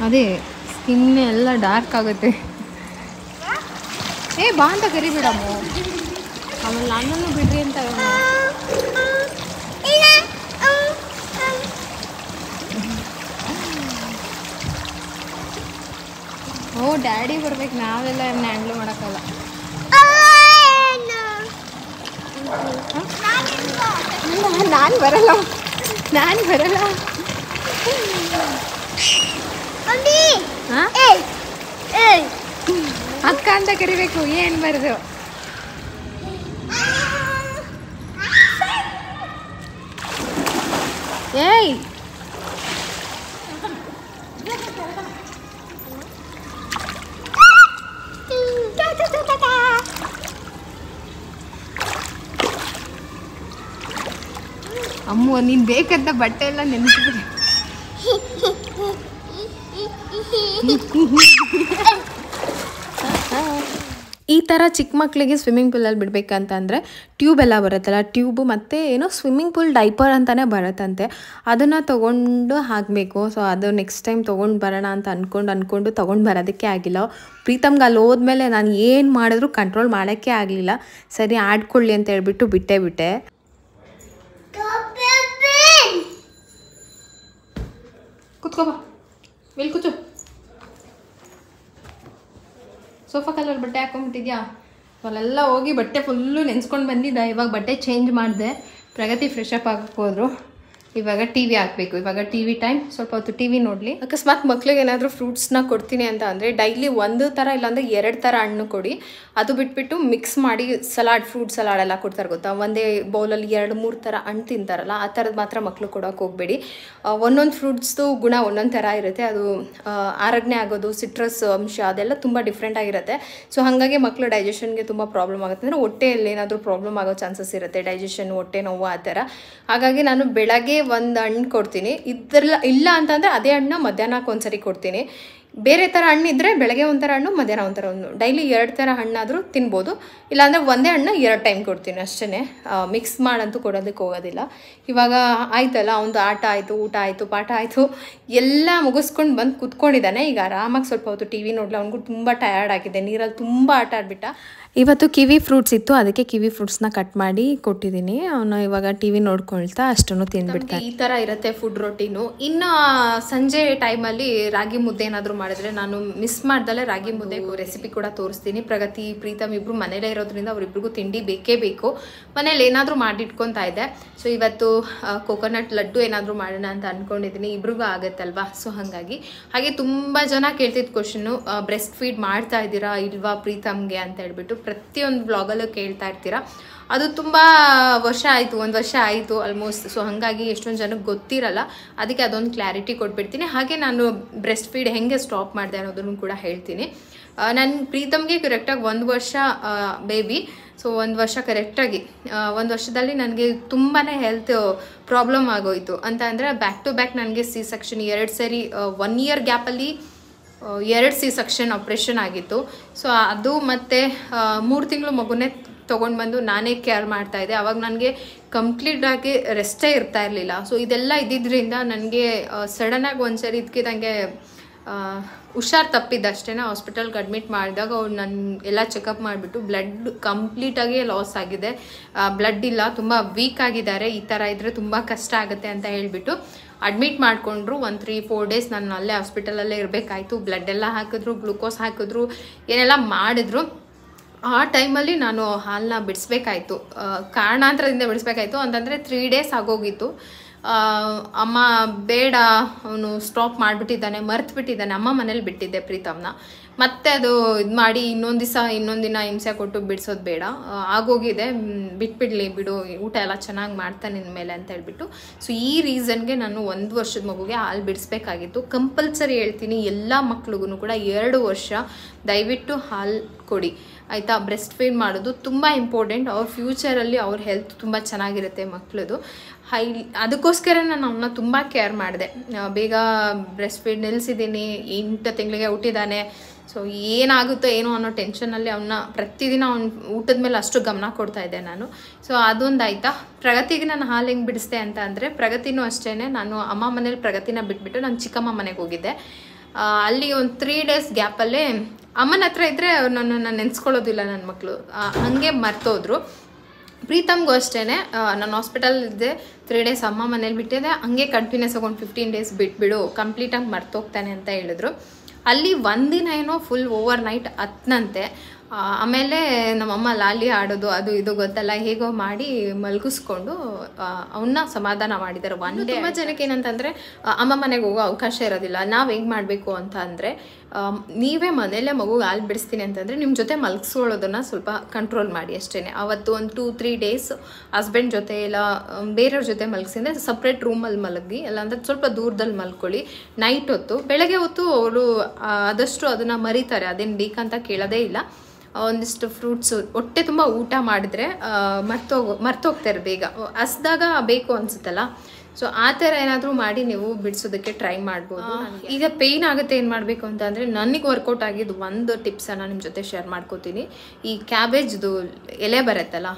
ಅದೇ ಸ್ಕಿನ್ ಎಲ್ಲ ಡಾರ್ಕ್ ಆಗುತ್ತೆ. ಬಾ ಅಂತ ಕರಿಬೇಡಮ್ಮ, ಆಮೇಲೆ ನನ್ನನ್ನು ಬಿಡ್ರಿ ಅಂತ. ಓ ಡ್ಯಾಡಿ ಬರ್ಬೇಕು, ನಾವೆಲ್ಲ ಹ್ಯಾಂಡ್ಲ್ ಮಾಡೋಕ್ಕಲ್ಲ. ನಾನು ಬರಲ್ಲ. ಅಕ್ಕ ಅಂತ ಕರಿಬೇಕು, ಏನ್ ಬರದು. ಏಯ್ ಅಮ್ಮ, ನೀನ್ ಬೇಕಂತ ಬಟ್ಟೆ ಎಲ್ಲ ನೆನೆಸ್ಬಿಡಿ. ಈ ಥರ ಚಿಕ್ಕ ಮಕ್ಕಳಿಗೆ ಸ್ವಿಮ್ಮಿಂಗ್ ಪೂಲಲ್ಲಿ ಬಿಡಬೇಕಂತಂದರೆ ಟ್ಯೂಬ್ ಎಲ್ಲ ಬರುತ್ತಲ್ಲ, ಟ್ಯೂಬು ಮತ್ತು ಏನೋ ಸ್ವಿಮ್ಮಿಂಗ್ ಪೂಲ್ ಡೈಪರ್ ಅಂತಲೇ ಬರುತ್ತಂತೆ, ಅದನ್ನು ತೊಗೊಂಡು ಹಾಕಬೇಕು. ಸೊ ಅದು ನೆಕ್ಸ್ಟ್ ಟೈಮ್ ತೊಗೊಂಡು ಬರೋಣ ಅಂತ ಅಂದ್ಕೊಂಡು ತೊಗೊಂಡು ಬರೋದಕ್ಕೆ ಆಗಿಲ್ಲ. ಪ್ರೀತಮ್ಗೆ ಅಲ್ಲಿ ಹೋದ್ಮೇಲೆ ನಾನು ಏನು ಮಾಡಿದ್ರು ಕಂಟ್ರೋಲ್ ಮಾಡೋಕ್ಕೆ ಆಗಲಿಲ್ಲ. ಸರಿ ಆಡ್ಕೊಳ್ಳಿ ಅಂತ ಹೇಳ್ಬಿಟ್ಟು ಬಿಟ್ಟೆ. ಕುತ್ಕೋಬಾ, ಎಲ್ಲಿ ಕೂತು. ಸೋಫಾ ಕಲರ್ ಬಟ್ಟೆ ಹಾಕೊಂಡ್ಬಿಟ್ಟಿದ್ಯಾ? ಅಲ್ಲೆಲ್ಲ ಹೋಗಿ ಬಟ್ಟೆ ಫುಲ್ಲು ನೆನೆಸ್ಕೊಂಡು ಬಂದಿದ್ದ. ಇವಾಗ ಬಟ್ಟೆ ಚೇಂಜ್ ಮಾಡಿದೆ. ಪ್ರಗತಿ ಫ್ರೆಶ್ ಅಪ್ ಆಗಕ್ಕೆ ಹೋದ್ರು. ಇವಾಗ ಟಿ ವಿ ಹಾಕಬೇಕು. ಇವಾಗ ಟಿ ವಿ ಟೈಮ್. ಸ್ವಲ್ಪ ಹೊತ್ತು ಟಿ ವಿ ನೋಡಲಿ. ಅಕಸ್ಮಾತ್ ಮಕ್ಳಿಗೆ ಏನಾದರೂ ಫ್ರೂಟ್ಸ್ನ ಕೊಡ್ತೀನಿ ಅಂತ ಅಂದರೆ ಡೈಲಿ ಒಂದು ಥರ ಇಲ್ಲಾಂದರೆ 2 ಥರ ಹಣ್ಣು ಕೊಡಿ. ಅದು ಬಿಟ್ಬಿಟ್ಟು ಮಿಕ್ಸ್ ಮಾಡಿ ಸಲಾಡ್, ಫ್ರೂಟ್ ಸಲಾಡ್ ಎಲ್ಲ ಕೊಡ್ತಾರೆ ಗೊತ್ತಾ, ಒಂದೇ ಬೌಲಲ್ಲಿ 2-3 ಥರ ಹಣ್ಣು ತಿಂತಾರಲ್ಲ, ಆ ಥರದ್ದು ಮಾತ್ರ ಮಕ್ಕಳು ಕೊಡೋಕೆ ಹೋಗಬೇಡಿ. ಒಂದೊಂದು ಫ್ರೂಟ್ಸ್ದು ಗುಣ ಒಂದೊಂದು ಥರ ಇರುತ್ತೆ. ಅದು ಆರೋಗ್ಯ ಆಗೋದು, ಸಿಟ್ರಸ್ ಅಂಶ ಅದೆಲ್ಲ ತುಂಬ ಡಿಫ್ರೆಂಟ್ ಆಗಿರುತ್ತೆ. ಸೊ ಹಾಗಾಗಿ ಮಕ್ಕಳು ಡೈಜೆಷನ್ಗೆ ತುಂಬ ಪ್ರಾಬ್ಲಮ್ ಆಗುತ್ತೆ. ಅಂದರೆ ಹೊಟ್ಟೆಯಲ್ಲಿ ಏನಾದರೂ ಪ್ರಾಬ್ಲಮ್ ಆಗೋ ಚಾನ್ಸಸ್ ಇರುತ್ತೆ, ಡೈಜೆಷನ್, ಹೊಟ್ಟೆ ನೋವು ಆ ಥರ. ಹಾಗಾಗಿ ನಾನು ಬೆಳಗ್ಗೆ ಒಂದು ಹಣ್ಣು ಕೊಡ್ತೀನಿ. ಇಲ್ಲ ಅಂತಂದರೆ ಅದೇ ಹಣ್ಣು ಮಧ್ಯಾಹ್ನಕ್ಕೆ ಒಂದ್ಸರಿ ಕೊಡ್ತೀನಿ. ಬೇರೆ ಥರ ಹಣ್ಣಿದ್ರೆ ಬೆಳಗ್ಗೆ ಒಂಥರ ಹಣ್ಣು, ಮಧ್ಯಾಹ್ನ ಒಂಥರ ಹಣ್ಣು. ಡೈಲಿ 2 ಥರ ಹಣ್ಣಾದರೂ ತಿನ್ಬೋದು. ಇಲ್ಲಾಂದರೆ ಒಂದೇ ಹಣ್ಣು 2 ಟೈಮ್ ಕೊಡ್ತೀನಿ ಅಷ್ಟೇ. ಮಿಕ್ಸ್ ಮಾಡಂತೂ ಕೊಡೋದಕ್ಕೆ ಹೋಗೋದಿಲ್ಲ. ಇವಾಗ ಆಯ್ತಲ್ಲ, ಒಂದು ಆಟ ಆಯಿತು, ಊಟ ಆಯಿತು, ಪಾಠ ಆಯಿತು, ಎಲ್ಲ ಮುಗಿಸ್ಕೊಂಡು ಬಂದು ಕೂತ್ಕೊಂಡಿದ್ದಾನೆ. ಈಗ ಆರಾಮಾಗಿ ಸ್ವಲ್ಪ ಹೊತ್ತು ಟಿ ವಿ ನೋಡಲಿ. ಅವ್ನಿಗೂ ತುಂಬ ಟಯರ್ಡ್ ಆಗಿದೆ, ನೀರಲ್ಲಿ ತುಂಬ ಆಟ ಆಡ್ಬಿಟ್ಟ. ಇವತ್ತು ಕಿವಿ ಫ್ರೂಟ್ಸ್ ಇತ್ತು, ಅದಕ್ಕೆ ಕಿವಿ ಫ್ರೂಟ್ಸ್ನ ಕಟ್ ಮಾಡಿ ಕೊಟ್ಟಿದ್ದೀನಿ. ಅವನು ಇವಾಗ ಟಿ ವಿ ನೋಡ್ಕೊಳ್ತಾ ಅಷ್ಟನ್ನು ತಿಂದ್ಬಿಡ್ತಾನೆ. ಈ ಥರ ಇರುತ್ತೆ ಫುಡ್ ರೊಟೀನು. ಇನ್ನು ಸಂಜೆ ಟೈಮಲ್ಲಿ ರಾಗಿ ಮುದ್ದೆ ಏನಾದರೂ ಮಾಡಿದ್ರೆ ನಾನು ಮಿಸ್ ಮಾಡ್ದಲ್ಲೇ ರಾಗಿ ಮುದ್ದೆ ರೆಸಿಪಿ ಕೂಡ ತೋರಿಸ್ತೀನಿ. ಪ್ರಗತಿ, ಪ್ರೀತಮ್ ಇಬ್ಬರು ಮನೇಲೇ ಇರೋದ್ರಿಂದ ಅವರಿಬ್ರಿಗೂ ತಿಂಡಿ ಬೇಕೇ ಬೇಕು. ಮನೇಲಿ ಏನಾದರೂ ಮಾಡಿಟ್ಕೊತಾ ಇದ್ದೆ. ಸೊ ಇವತ್ತು ಕೋಕೋನಟ್ ಲಡ್ಡು ಏನಾದರೂ ಮಾಡೋಣ ಅಂತ ಅಂದ್ಕೊಂಡಿದ್ದೀನಿ. ಇಬ್ರಿಗೂ ಆಗುತ್ತಲ್ವಾ, ಸೊ ಹಾಗಾಗಿ. ಹಾಗೆ ತುಂಬ ಜನ ಕೇಳ್ತಿದ್ದ ಕ್ವಶನ್ನು, ಬ್ರೆಸ್ಟ್ ಫೀಡ್ ಮಾಡ್ತಾ ಇದ್ದೀರಾ ಇಲ್ವಾ ಪ್ರೀತಮ್ಗೆ ಅಂತ ಹೇಳ್ಬಿಟ್ಟು ಪ್ರತಿಯೊಂದು ಬ್ಲಾಗಲ್ಲೂ ಕೇಳ್ತಾ ಇರ್ತೀರಾ. ಅದು ತುಂಬ ವರ್ಷ ಆಯಿತು, 1 ವರ್ಷ ಆಯಿತು ಆಲ್ಮೋಸ್ಟ್. ಸೊ ಹಾಗಾಗಿ ಎಷ್ಟೊಂದು ಜನಕ್ಕೆ ಗೊತ್ತಿರಲ್ಲ, ಅದಕ್ಕೆ ಅದೊಂದು ಕ್ಲಾರಿಟಿ ಕೊಟ್ಬಿಡ್ತೀನಿ. ಹಾಗೆ ನಾನು ಬ್ರೆಸ್ಟ್ ಫೀಡ್ ಹೆಂಗೆ ಸ್ಟಾಪ್ ಮಾಡಿದೆ ಅನ್ನೋದನ್ನು ಕೂಡ ಹೇಳ್ತೀನಿ. ನನ್ನ ಪ್ರೀತಮ್ಗೆ ಕರೆಕ್ಟಾಗಿ 1 ವರ್ಷ ಬೇಬಿ. ಸೊ 1 ವರ್ಷ ಕರೆಕ್ಟಾಗಿ 1 ವರ್ಷದಲ್ಲಿ ನನಗೆ ತುಂಬಾ ಹೆಲ್ತ್ ಪ್ರಾಬ್ಲಮ್ ಆಗೋಯಿತು. ಅಂತ ಅಂದರೆ ಬ್ಯಾಕ್ ಟು ಬ್ಯಾಕ್ ನನಗೆ ಸಿ ಸೆಕ್ಷನ್ 2 ಸರಿ 1 ಇಯರ್ ಗ್ಯಾಪಲ್ಲಿ 2 ಸಿ ಸೆಕ್ಷನ್ ಆಪ್ರೇಷನ್ ಆಗಿತ್ತು. ಸೊ ಅದು ಮತ್ತು 3 ತಿಂಗಳು ಮಗುನೇ ತೊಗೊಂಡು ಬಂದು ನಾನೇ ಕೇರ್ ಮಾಡ್ತಾಯಿದ್ದೆ. ಆವಾಗ ನನಗೆ ಕಂಪ್ಲೀಟಾಗಿ ರೆಸ್ಟೇ ಇರ್ತಾ ಇರಲಿಲ್ಲ. ಸೊ ಇದೆಲ್ಲ ಇದ್ದಿದ್ದರಿಂದ ನನಗೆ ಸಡನ್ನಾಗಿ ಒಂದ್ಸರಿ ಇದಕ್ಕಿದಂಗೆ ಹುಷಾರು ತಪ್ಪಿದ್ದಷ್ಟೇ. ಹಾಸ್ಪಿಟಲ್ಗೆ ಅಡ್ಮಿಟ್ ಮಾಡಿದಾಗ ಅವ್ರು ನನ್ನ ಎಲ್ಲ ಚೆಕಪ್ ಮಾಡಿಬಿಟ್ಟು ಬ್ಲಡ್ ಕಂಪ್ಲೀಟಾಗಿ ಲಾಸ್ ಆಗಿದೆ, ಬ್ಲಡ್ ಇಲ್ಲ, ತುಂಬ ವೀಕ್ ಆಗಿದ್ದಾರೆ, ಈ ಥರ ಇದ್ದರೆ ತುಂಬ ಕಷ್ಟ ಆಗುತ್ತೆ ಅಂತ ಹೇಳಿಬಿಟ್ಟು ಅಡ್ಮಿಟ್ ಮಾಡಿಕೊಂಡ್ರು. 1-3-4 ಡೇಸ್ ನಾನು ಅಲ್ಲೇ ಹಾಸ್ಪಿಟಲಲ್ಲೇ ಇರಬೇಕಾಯ್ತು. ಬ್ಲಡ್ ಎಲ್ಲ ಹಾಕಿದ್ರು, ಗ್ಲೂಕೋಸ್ ಹಾಕಿದ್ರು, ಏನೆಲ್ಲ ಮಾಡಿದ್ರು. ಆ ಟೈಮಲ್ಲಿ ನಾನು ಹಾಲನ್ನ ಬಿಡಿಸ್ಬೇಕಾಯ್ತು, ಕಾರಣಾಂತರದಿಂದ ಬಿಡಿಸ್ಬೇಕಾಯ್ತು. ಅಂತಂದರೆ 3 ಡೇಸ್ ಆಗೋಗಿತ್ತು. ಅಮ್ಮ ಬೇಡ ಅವನು ಸ್ಟಾಪ್ ಮಾಡಿಬಿಟ್ಟಿದ್ದಾನೆ, ಮರ್ತ್ಬಿಟ್ಟಿದ್ದಾನೆ. ಅಮ್ಮ ಮನೇಲಿ ಬಿಟ್ಟಿದ್ದೆ ಪ್ರೀತಮ್ನ. ಮತ್ತೆ ಅದು ಇದು ಮಾಡಿ ಇನ್ನೊಂದು ದಿನ ಹಿಂಸೆ ಕೊಟ್ಟು ಬಿಡಿಸೋದು ಬೇಡ, ಆಗೋಗಿದೆ, ಬಿಟ್ಬಿಡ್ಲಿ ಬಿಡು, ಊಟ ಎಲ್ಲ ಚೆನ್ನಾಗಿ ಮಾಡ್ತಾನೆ ಇನ್ಮೇಲೆ ಅಂತ ಹೇಳ್ಬಿಟ್ಟು. ಸೊ ಈ ರೀಸನ್ಗೆ ನಾನು 1 ವರ್ಷದ ಮಗುಗೆ ಹಾಲು ಬಿಡಿಸ್ಬೇಕಾಗಿತ್ತು. ಕಂಪಲ್ಸರಿ ಹೇಳ್ತೀನಿ ಎಲ್ಲ ಮಕ್ಳಿಗೂ ಕೂಡ 2 ವರ್ಷ ದಯವಿಟ್ಟು ಹಾಲು ಕೊಡಿ ಆಯಿತಾ. ಬ್ರೆಸ್ಟ್ ಫೀಡ್ ಮಾಡೋದು ತುಂಬ ಇಂಪಾರ್ಟೆಂಟ್. ಅವ್ರ ಫ್ಯೂಚರಲ್ಲಿ ಅವ್ರ ಹೆಲ್ತ್ ತುಂಬ ಚೆನ್ನಾಗಿರುತ್ತೆ ಮಕ್ಕಳದು. ಅದಕ್ಕೋಸ್ಕರ ನಾನು ಅವನ್ನ ತುಂಬ ಕೇರ್ ಮಾಡಿದೆ. ಬೇಗ ಬ್ರೆಸ್ಟ್ ಫೀಡ್ ನಿಲ್ಲಿಸಿದ್ದೀನಿ, 8 ತಿಂಗಳಿಗೆ ಹುಟ್ಟಿದ್ದಾನೆ. ಸೊ ಏನಾಗುತ್ತೋ ಏನೋ ಅನ್ನೋ ಟೆನ್ಷನಲ್ಲಿ ಅವನ್ನ ಪ್ರತಿದಿನ ಅವ್ನ ಊಟದ ಮೇಲೆ ಅಷ್ಟು ಗಮನ ಕೊಡ್ತಾ ಇದ್ದೆ ನಾನು. ಸೊ ಅದೊಂದು ಆಯಿತಾ. ಪ್ರಗತಿಗೆ ನಾನು ಹಾಲು ಹೆಂಗೆ ಬಿಡಿಸ್ದೆ ಅಂತ ಅಂದರೆ, ಪ್ರಗತಿನೂ ಅಷ್ಟೇ, ನಾನು ಅಮ್ಮ ಮನೇಲಿ ಪ್ರಗತಿನ ಬಿಟ್ಬಿಟ್ಟು ನಾನು ಚಿಕ್ಕಮ್ಮ ಮನೆಗೆ ಹೋಗಿದ್ದೆ. ಅಲ್ಲಿ ಒಂದು 3 ಡೇಸ್ ಗ್ಯಾಪಲ್ಲೇ ಅಮ್ಮನ ಹತ್ರ ಇದ್ದರೆ ಅವ್ರು ನನ್ನನ್ನು ನೆನೆಸ್ಕೊಳ್ಳೋದಿಲ್ಲ ನನ್ನ ಮಕ್ಕಳು, ಹಾಗೆ ಮರ್ತೋದ್ರು. ಪ್ರೀತಮ್ಗೂ ಅಷ್ಟೇ, ನಾನು ಹಾಸ್ಪಿಟಲಿದ್ದೆ 3 ಡೇಸ್ ಅಮ್ಮ ಮನೇಲಿ ಬಿಟ್ಟಿದ್ದೆ, ಹಂಗೆ ಕಂಟಿನ್ಯೂಸ್ ಆಗಿ ಒಂದು 15 ಡೇಸ್ ಬಿಟ್ಬಿಡು, ಕಂಪ್ಲೀಟಾಗಿ ಮರ್ತೋಗ್ತಾನೆ ಅಂತ ಹೇಳಿದ್ರು. ಅಲ್ಲಿ ಒಂದಿನ ಏನೋ ಫುಲ್ ಓವರ್ ನೈಟ್ ಹತ್ತನಂತೆ. ಆಮೇಲೆ ನಮ್ಮಮ್ಮ ಲಾಲಿ ಆಡೋದು ಅದು ಇದು ಗೊತ್ತಲ್ಲ, ಹೇಗೋ ಮಾಡಿ ಮಲಗಿಸ್ಕೊಂಡು ಅವನ್ನ ಸಮಾಧಾನ ಮಾಡಿದ್ದಾರೆ. ಡೇ ತುಂಬ ಜನಕ್ಕೆ ಏನಂತಂದರೆ ಅಮ್ಮ ಮನೆಗೆ ಹೋಗೋ ಅವಕಾಶ ಇರೋದಿಲ್ಲ. ನಾವು ಹೇಗೆ ಮಾಡಬೇಕು ಅಂತ ಅಂದರೆ, ನೀವೇ ಮನೆಯಲ್ಲೇ ಮಗುಗೆ ಹಾಲು ಬಿಡಿಸ್ತೀನಿ ಅಂತಂದರೆ ನಿಮ್ಮ ಜೊತೆ ಮಲಗಿಸ್ಕೊಳ್ಳೋದನ್ನು ಸ್ವಲ್ಪ ಕಂಟ್ರೋಲ್ ಮಾಡಿ ಅಷ್ಟೇ. ಅವತ್ತು ಒಂದು 2-3 ಡೇಸ್ ಹಸ್ಬೆಂಡ್ ಜೊತೆ ಇಲ್ಲ ಬೇರೆಯವ್ರ ಜೊತೆ ಮಲಗಿಸಿ, ಅಂದರೆ ಸಪ್ರೇಟ್ ರೂಮಲ್ಲಿ ಮಲಗಿ, ಅಲ್ಲಾಂದರೆ ಸ್ವಲ್ಪ ದೂರದಲ್ಲಿ ಮಲ್ಕೊಳ್ಳಿ ನೈಟ್ ಹೊತ್ತು. ಬೆಳಗ್ಗೆ ಹೊತ್ತು ಅವರು ಆದಷ್ಟು ಅದನ್ನು ಮರೀತಾರೆ, ಅದೇನು ಬೇಕಂತ ಕೇಳೋದೇ ಇಲ್ಲ. ಒಂದಿಷ್ಟು ಫ್ರೂಟ್ಸು ಹೊಟ್ಟೆ ತುಂಬ ಊಟ ಮಾಡಿದ್ರೆ ಮರ್ತೋಗ್ತಾರೆ ಬೇಗ, ಹಸ್ದಾಗ ಬೇಕು ಅನಿಸುತ್ತಲ್ಲ. ಸೊ ಆ ಥರ ಏನಾದರೂ ಮಾಡಿ ನೀವು ಬಿಡಿಸೋದಕ್ಕೆ ಟ್ರೈ ಮಾಡ್ಬೋದು. ಈಗ ಪೇಯ್ನ್ ಆಗುತ್ತೆ, ಏನು ಮಾಡಬೇಕು ಅಂತ ಅಂದರೆ, ನನಗೆ ವರ್ಕೌಟ್ ಆಗಿದ್ದು ಒಂದು ಟಿಪ್ಸನ್ನು ನಿಮ್ಮ ಜೊತೆ ಶೇರ್ ಮಾಡ್ಕೋತೀನಿ. ಈ ಕ್ಯಾಬೇಜ್ದು ಎಲೆ ಬರುತ್ತಲ್ಲ,